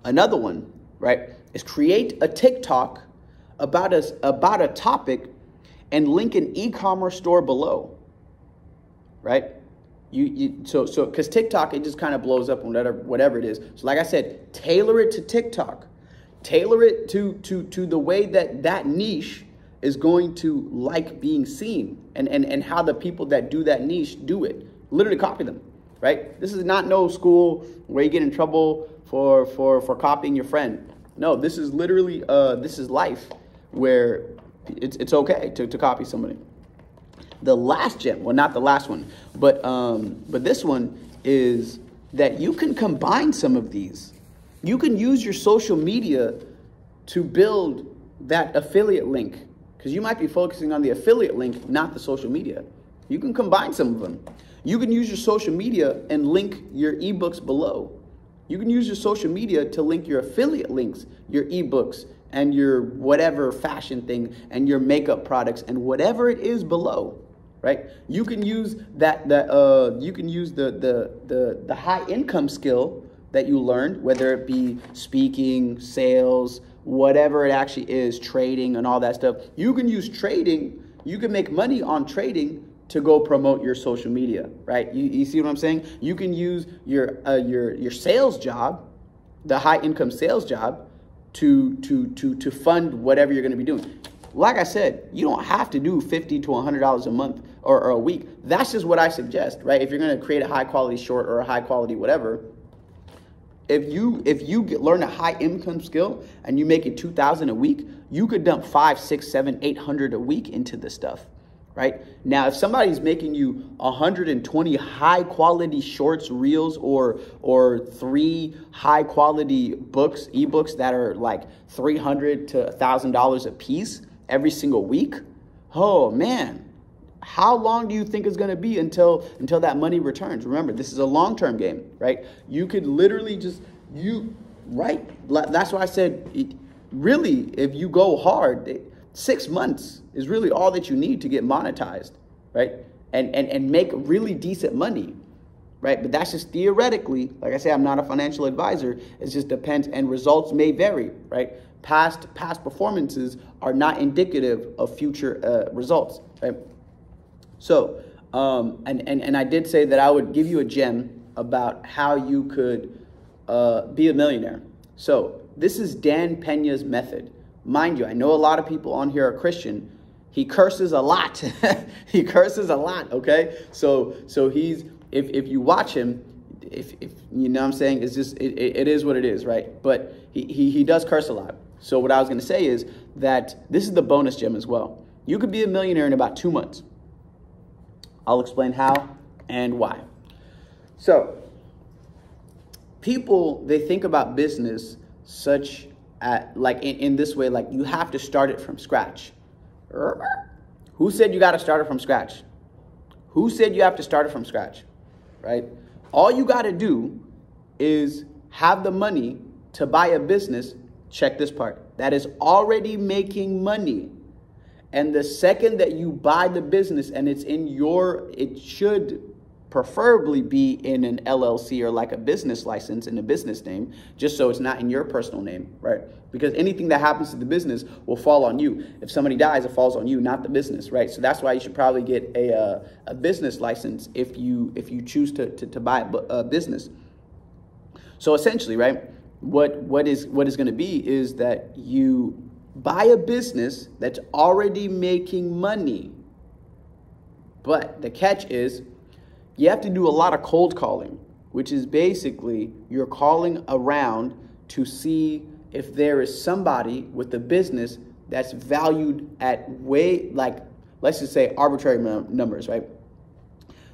Another one, right, is create a TikTok about a topic and link an e-commerce store below, right? So because TikTok, it just kind of blows up on whatever it is. So like I said, tailor it to TikTok. Tailor it to the way that niche is going to like being seen and how the people that do that niche do it. Literally copy them, right? This is not no school where you get in trouble for copying your friend. No, this is literally, this is life where it's okay to copy somebody. The last gem, well, not the last one, but this one is that you can combine some of these. You can use your social media to build that affiliate link, because you might be focusing on the affiliate link, not the social media. You can combine some of them. You can use your social media and link your ebooks below. You can use your social media to link your affiliate links, your ebooks, and your whatever fashion thing, and your makeup products, and whatever it is below, right? You can use you can use the high income skill that you learned, whether it be speaking, sales, whatever it actually is, trading and all that stuff. You can use trading. You can make money on trading to go promote your social media, right? You see what I'm saying? You can use your sales job, the high income sales job, to fund whatever you're going to be doing. Like I said, you don't have to do $50 to $100 a month or a week. That's just what I suggest, right? If you're going to create a high quality short or a high quality whatever, if you learn a high income skill and you make it $2,000 a week, you could dump $500, $600, $700, $800 a week into this stuff, right? Now, if somebody's making you 120 high quality shorts, reels, or 3 high quality ebooks that are like $300 to $1,000 a piece every single week, oh man, how long do you think it's going to be until that money returns? Remember, this is a long-term game, right? You could literally right? That's why I said, really, if you go hard, 6 months is really all that you need to get monetized, right? And make really decent money, right? But that's just theoretically. Like I say, I'm not a financial advisor. It just depends, and results may vary, right? Past performances are not indicative of future results, right? So, and I did say that I would give you a gem about how you could be a millionaire. So this is Dan Pena's method. Mind you, I know a lot of people on here are Christian. He curses a lot. He curses a lot, okay? So he's, if you watch him, if you know what I'm saying, it's just, it is what it is, right? But he does curse a lot. So what I was going to say is that this is the bonus gem as well. You could be a millionaire in about 2 months. I'll explain how and why. So people, they think about business such like in this way, like you have to start it from scratch. Who said you got to start it from scratch? Who said you have to start it from scratch, right? All you got to do is have the money to buy a business, check this part, that is already making money. And the second that you buy the business and it's in it should preferably be in an LLC or like a business license in a business name, just so it's not in your personal name, right? Because anything that happens to the business will fall on you. If somebody dies, it falls on you, not the business, right? So that's why you should probably get a business license if you choose to buy a business. So essentially, right, what is going to be is that you buy a business that's already making money. But the catch is you have to do a lot of cold calling, which is basically you're calling around to see if there is somebody with a business that's valued at let's just say arbitrary numbers, right?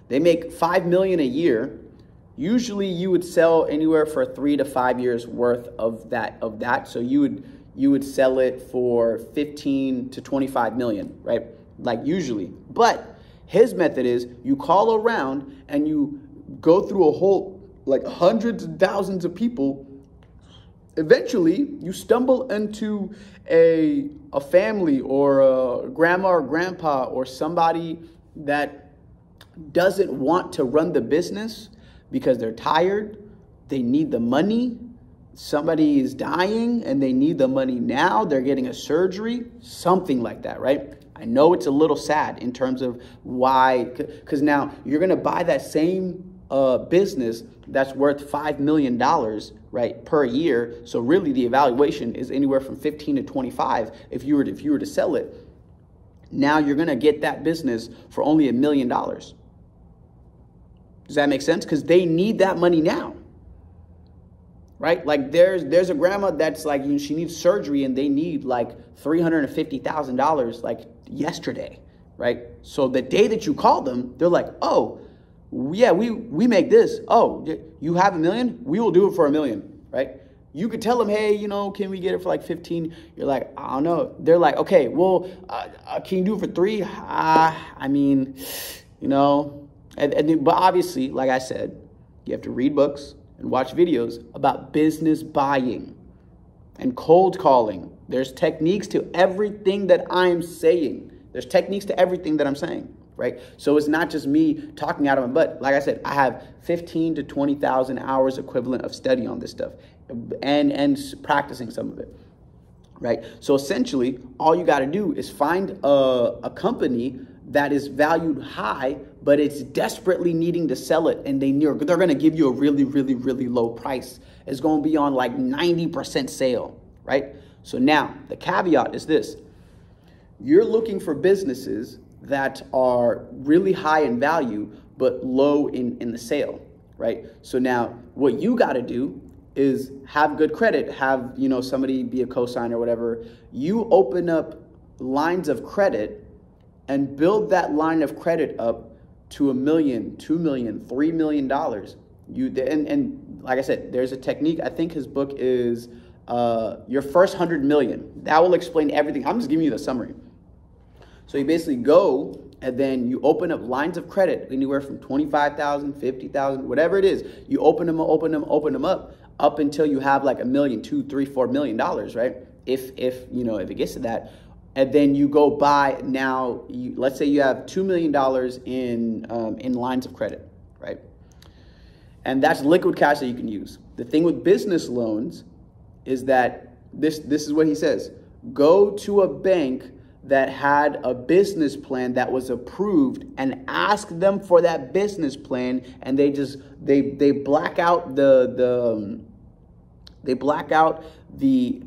They make $5 million a year. Usually you would sell anywhere for 3 to 5 years worth of that. So you would sell it for 15 to 25 million, right? Like usually. But his method is you call around and you go through a whole, like hundreds and thousands of people. Eventually, you stumble into a family or a grandma or grandpa or somebody that doesn't want to run the business because they're tired, they need the money, somebody is dying and they need the money now, they're getting a surgery, something like that, right? I know it's a little sad in terms of why, because now you're going to buy that same business that's worth $5 million, right, per year. So really the evaluation is anywhere from 15 to 25 if you were to sell it. Now you're going to get that business for only $1 million. Does that make sense? Because they need that money now. Right? Like there's a grandma that's like, she needs surgery and they need like $350,000 like yesterday, right? So the day that you call them, they're like, oh, yeah, we make this. Oh, you have $1 million? We will do it for $1 million, right? You could tell them, hey, can we get it for like 15? You're like, I don't know. They're like, okay, well, can you do it for 3? I mean, but obviously, like I said, you have to read books and watch videos about business buying and cold calling. There's techniques to everything that I'm saying. There's techniques to everything that I'm saying, right? So it's not just me talking out of my butt. Like I said, I have 15 to 20,000 hours equivalent of study on this stuff and practicing some of it, right? So essentially, all you got to do is find a company that is valued high, but it's desperately needing to sell it, and they're going to give you a really, really, really low price. It's going to be on like 90% sale, right? So now the caveat is this. You're looking for businesses that are really high in value, but low in the sale, right? So now what you got to do is have good credit, have, somebody be a cosigner or whatever. You open up lines of credit and build that line of credit up to $1 million, $2 million, $3 million. And like I said, there's a technique. I think his book is Your First 100 Million. That will explain everything. I'm just giving you the summary. So you basically go and then you open up lines of credit anywhere from 25,000, 50,000, whatever it is. You open them up until you have like $1 million, $2, $3, $4 million, right? If it gets to that. And then you go buy now, let's say you have $2 million in lines of credit, right? And that's liquid cash that you can use. The thing with business loans is that this is what he says. Go to a bank that had a business plan that was approved and ask them for that business plan, and they black out the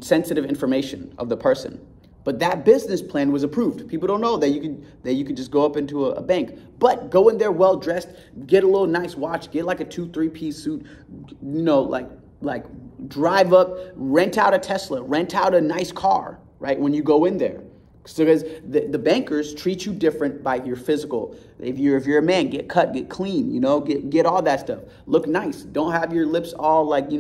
sensitive information of the person. But that business plan was approved. People don't know that you could just go up into a bank. But go in there well dressed, get a little nice watch, get like a 2-3-piece suit, like drive up, rent out a Tesla, rent out a nice car, right? When you go in there. So because the bankers treat you different by your physical. If you're a man, get cut, get clean, get all that stuff. Look nice. Don't have your lips all like,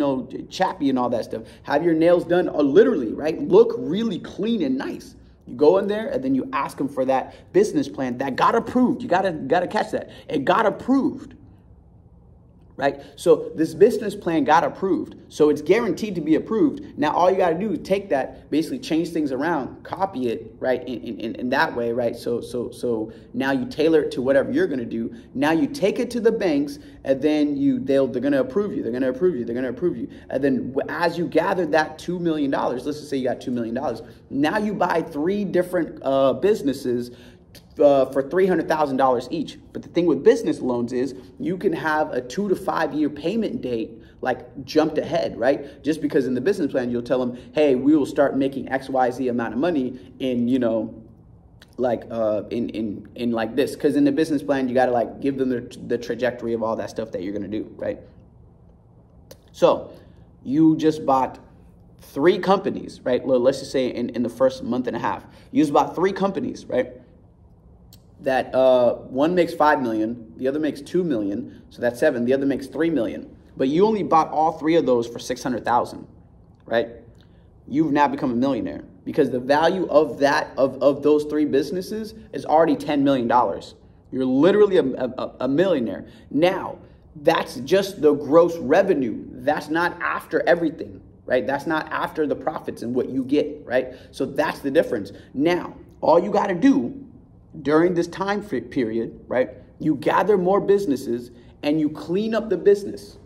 chappy and all that stuff. Have your nails done literally, right? Look really clean and nice. You go in there and then you ask them for that business plan that got approved. You gotta catch that. It got approved, right? So this business plan got approved. So it's guaranteed to be approved. Now, all you got to do is take that, basically change things around, copy it, right, in that way, right? So now you tailor it to whatever you're going to do. Now you take it to the banks, and then they're going to approve you. They're going to approve you. They're going to approve you. And then as you gather that $2 million, let's just say you got $2 million. Now you buy 3 different businesses for $300,000 each. But the thing with business loans is you can have a 2 to 5 year payment date like jumped ahead, right? Just because in the business plan, you'll tell them, hey, we will start making XYZ amount of money in, you know, like in like this. Because in the business plan, you got to like give them the trajectory of all that stuff that you're going to do, right? So you just bought 3 companies, right? Well, let's just say in the first month and a half, you just bought 3 companies, right? That one makes 5 million, the other makes 2 million, so that's 7. The other makes 3 million, but you only bought all 3 of those for 600,000, right? You've now become a millionaire because the value of that of those 3 businesses is already $10 million. You're literally a millionaire. Now, that's just the gross revenue. That's not after everything, right? That's not after the profits and what you get, right? So that's the difference. Now, all you got to do during this time period, right, you gather more businesses and you clean up the business.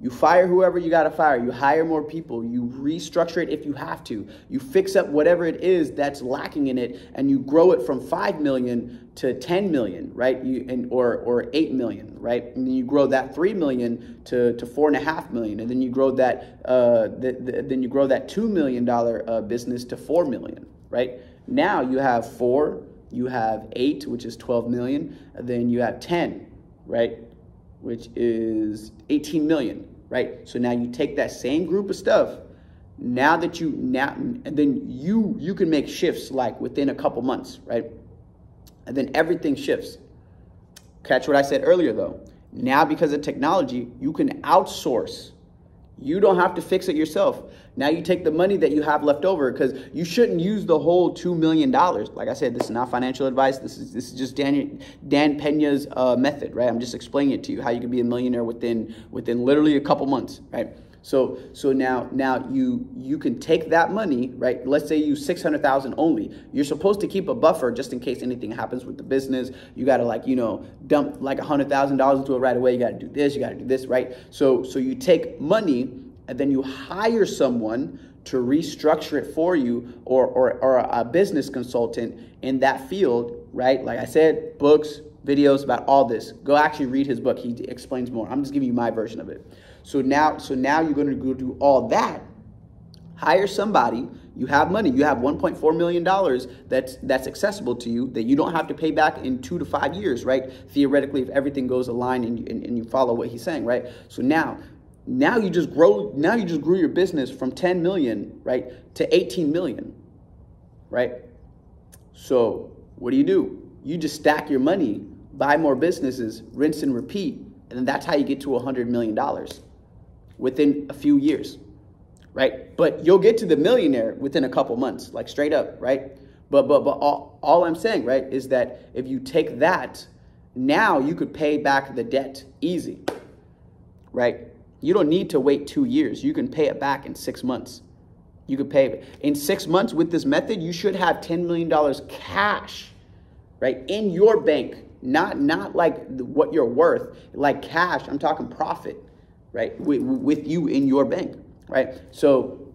You fire whoever you got to fire. You hire more people. You restructure it if you have to. You fix up whatever it is that's lacking in it, and you grow it from 5 million to 10 million, right? Or 8 million, right? And then you grow that 3 million to 4.5 million, and then you grow that then you grow that $2 million business to 4 million, right? Now you have 4. You have 8, which is 12 million. And then you have 10, right, which is 18 million, right? So now you take that same group of stuff. Now that and then you can make shifts like within a couple months, right? And then everything shifts. Catch what I said earlier, though. Now, because of technology, you can outsource. You don't have to fix it yourself. Now you take the money that you have left over, because you shouldn't use the whole $2 million. Like I said, this is not financial advice. This is just Dan Pena's method, right? I'm just explaining it to you how you can be a millionaire within literally a couple months, right? So now you can take that money, right? Let's say you use 600,000 only. You're supposed to keep a buffer just in case anything happens with the business. You got to, like, you know, dump like $100,000 into it right away. You got to do this. You got to do this, right? So you take money and then you hire someone to restructure it for you, or a business consultant in that field, right? Like I said, books, videos about all this. Go actually read his book. He explains more. I'm just giving you my version of it. So now you're going to go do all that. Hire somebody. You have money. You have $1.4 million that's accessible to you, that you don't have to pay back in 2 to 5 years, right? Theoretically, if everything goes aligned and you follow what he's saying, right? So now you just grew your business from 10 million, right, to 18 million, right? So what do? You just stack your money, buy more businesses, rinse and repeat, and that's how you get to $100 million within a few years, right? But you'll get to the millionaire within a couple months, like straight up, right? But all I'm saying, right, is that if you take that, now you could pay back the debt easy, right? You don't need to wait 2 years. You can pay it back in 6 months. You could pay it in 6 months with this method. You should have $10 million cash, right, in your bank. Not like what you're worth, like cash. I'm talking profit, right, with you in your bank, right? So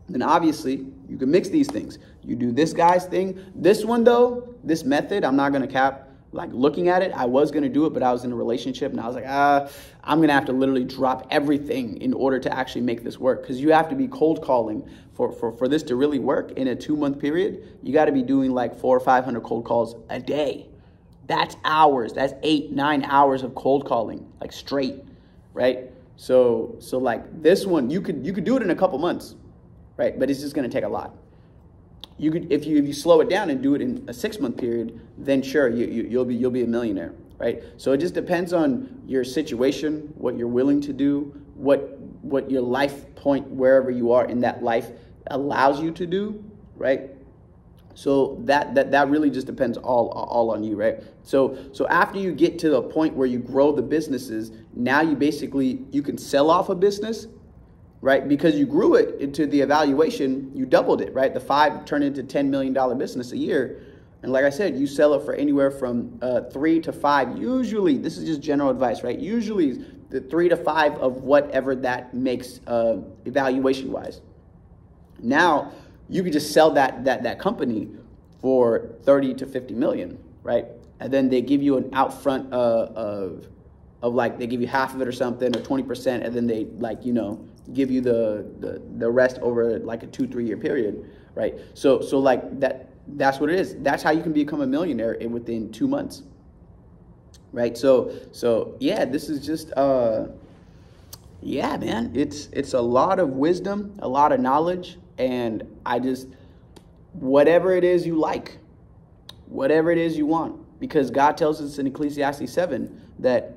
then obviously you can mix these things. You do this guy's thing. This one, though, this method, I'm not going to cap. Like, looking at it, I was going to do it, but I was in a relationship and I was like, I'm going to have to literally drop everything in order to actually make this work. Because you have to be cold calling for this to really work in a 2-month period. You got to be doing like 400 or 500 cold calls a day. That's hours. That's 8-9 hours of cold calling, like straight, right? So like this one, you could do it in a couple months, right? But it's just going to take a lot. You could, if you slow it down and do it in a 6-month period, then sure, you'll be a millionaire, right? So it just depends on your situation, what you're willing to do, what your life point, wherever you are in that life, allows you to do, right? So that really just depends all on you, right? So after you get to the point where you grow the businesses, now you can sell off a business, right? Because you grew it into the evaluation, you doubled it, right? The 5 turned into $10 million business a year. And like I said, you sell it for anywhere from 3 to 5. Usually, this is just general advice, right? Usually the 3 to 5 of whatever that makes evaluation wise. Now you could just sell that company for 30 to 50 million, right? And then they give you an upfront of like, they give you half of it or something, or 20%, and then they, like, you know, give you the rest over like a 2-3 year period, right? So like that's what it is. That's how you can become a millionaire within 2 months, right? So yeah, this is just yeah, man, it's a lot of wisdom, a lot of knowledge, and whatever it is you like, whatever it is you want, because God tells us in Ecclesiastes 7 that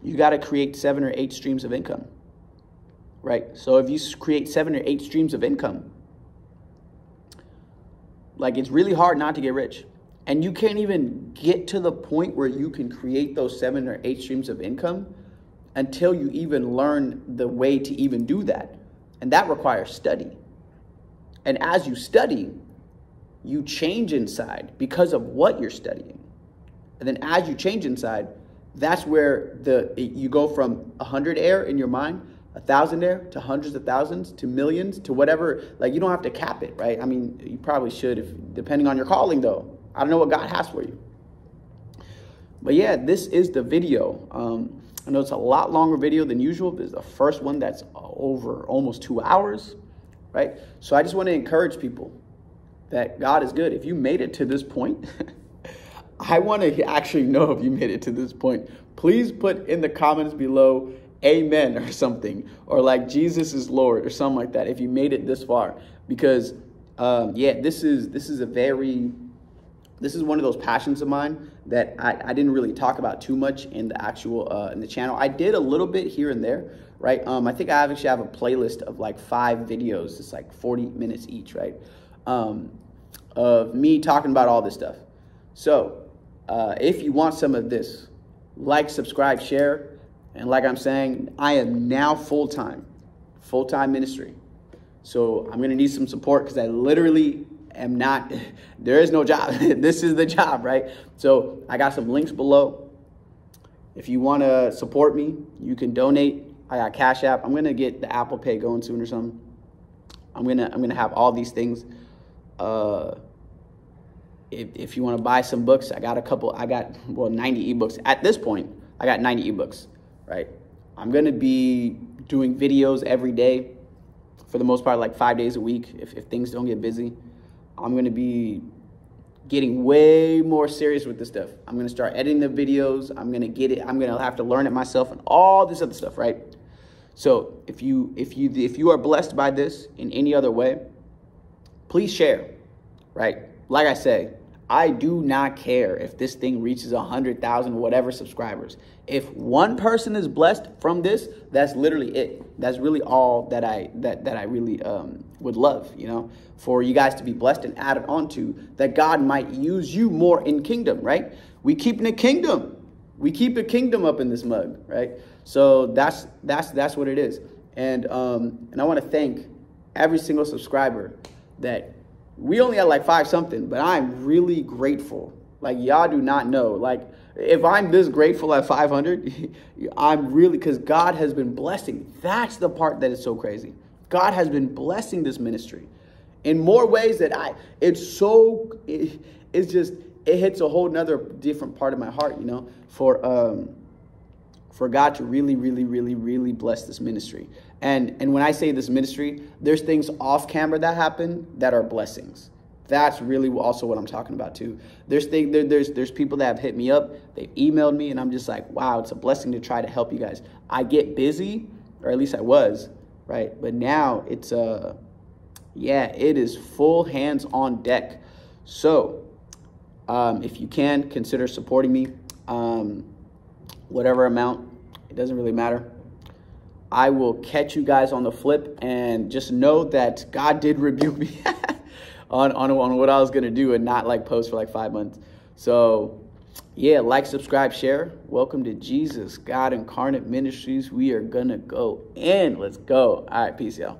you got to create 7 or 8 streams of income, right? So if you create 7 or 8 streams of income, like, it's really hard not to get rich. And you can't even get to the point where you can create those 7 or 8 streams of income until you even learn the way to even do that. And that requires study. And as you study, you change inside because of what you're studying. And then as you change inside, that's where you go from 100 air in your mind, 1,000 air, to hundreds of thousands, to millions, to whatever. Like, you don't have to cap it, right? I mean, you probably should, depending on your calling, though. I don't know what God has for you. But yeah, this is the video. I know it's a lot longer video than usual. This is the first one that's over almost 2 hours, right? So I just want to encourage people that God is good. If you made it to this point, I want to actually know if you made it to this point. Please put in the comments below, amen, or something, or like Jesus is Lord, or something like that, if you made it this far. Because yeah, this is one of those passions of mine that I didn't really talk about too much in the actual in the channel. I did a little bit here and there, right? I think I actually have a playlist of like 5 videos. It's like 40 minutes each, right? Of me talking about all this stuff. So if you want some of this, like, subscribe, share. And like I'm saying, I am now full-time ministry. So I'm going to need some support, because I literally am not, there is no job. This is the job, right? So I got some links below. If you want to support me, you can donate. I got Cash App. I'm going to get the Apple Pay going soon or something. I'm going to have all these things. If you want to buy some books, I got 90 ebooks. At this point, I got 90 ebooks, right? I'm going to be doing videos every day, for the most part, like 5 days a week, if things don't get busy. I'm going to be getting way more serious with this stuff. I'm going to start editing the videos. I'm going to get it. I'm going to have to learn it myself and all this other stuff, right? So if you are blessed by this in any other way, please share, right? Like I say, I do not care if this thing reaches 100,000 whatever subscribers. If one person is blessed from this, that's literally it. That's really all that I really would love, you know, for you guys to be blessed and added onto, that God might use you more in kingdom, right? We keeping a kingdom. We keep a kingdom up in this mug, right? So that's what it is. And I want to thank every single subscriber. That we only had like 5 something, but I'm really grateful. Like, y'all do not know. Like, if I'm this grateful at 500, I'm really, because God has been blessing. That's the part that is so crazy. God has been blessing this ministry in more ways that it hits a whole nother different part of my heart, you know, for God to really, really, really, really bless this ministry. And when I say this ministry, there's things off camera that happen that are blessings. That's really also what I'm talking about too. There's people that have hit me up, they've emailed me, and I'm just like, wow, it's a blessing to try to help you guys. I get busy, or at least I was, right? But now it's yeah, it is full hands on deck. So if you can, consider supporting me, whatever amount, it doesn't really matter. I will catch you guys on the flip, and just know that God did rebuke me. on what I was gonna do and not like post for like 5 months. So yeah, like, subscribe, share. Welcome to Jesus God Incarnate Ministries. We are gonna go in. Let's go. All right, peace, y'all.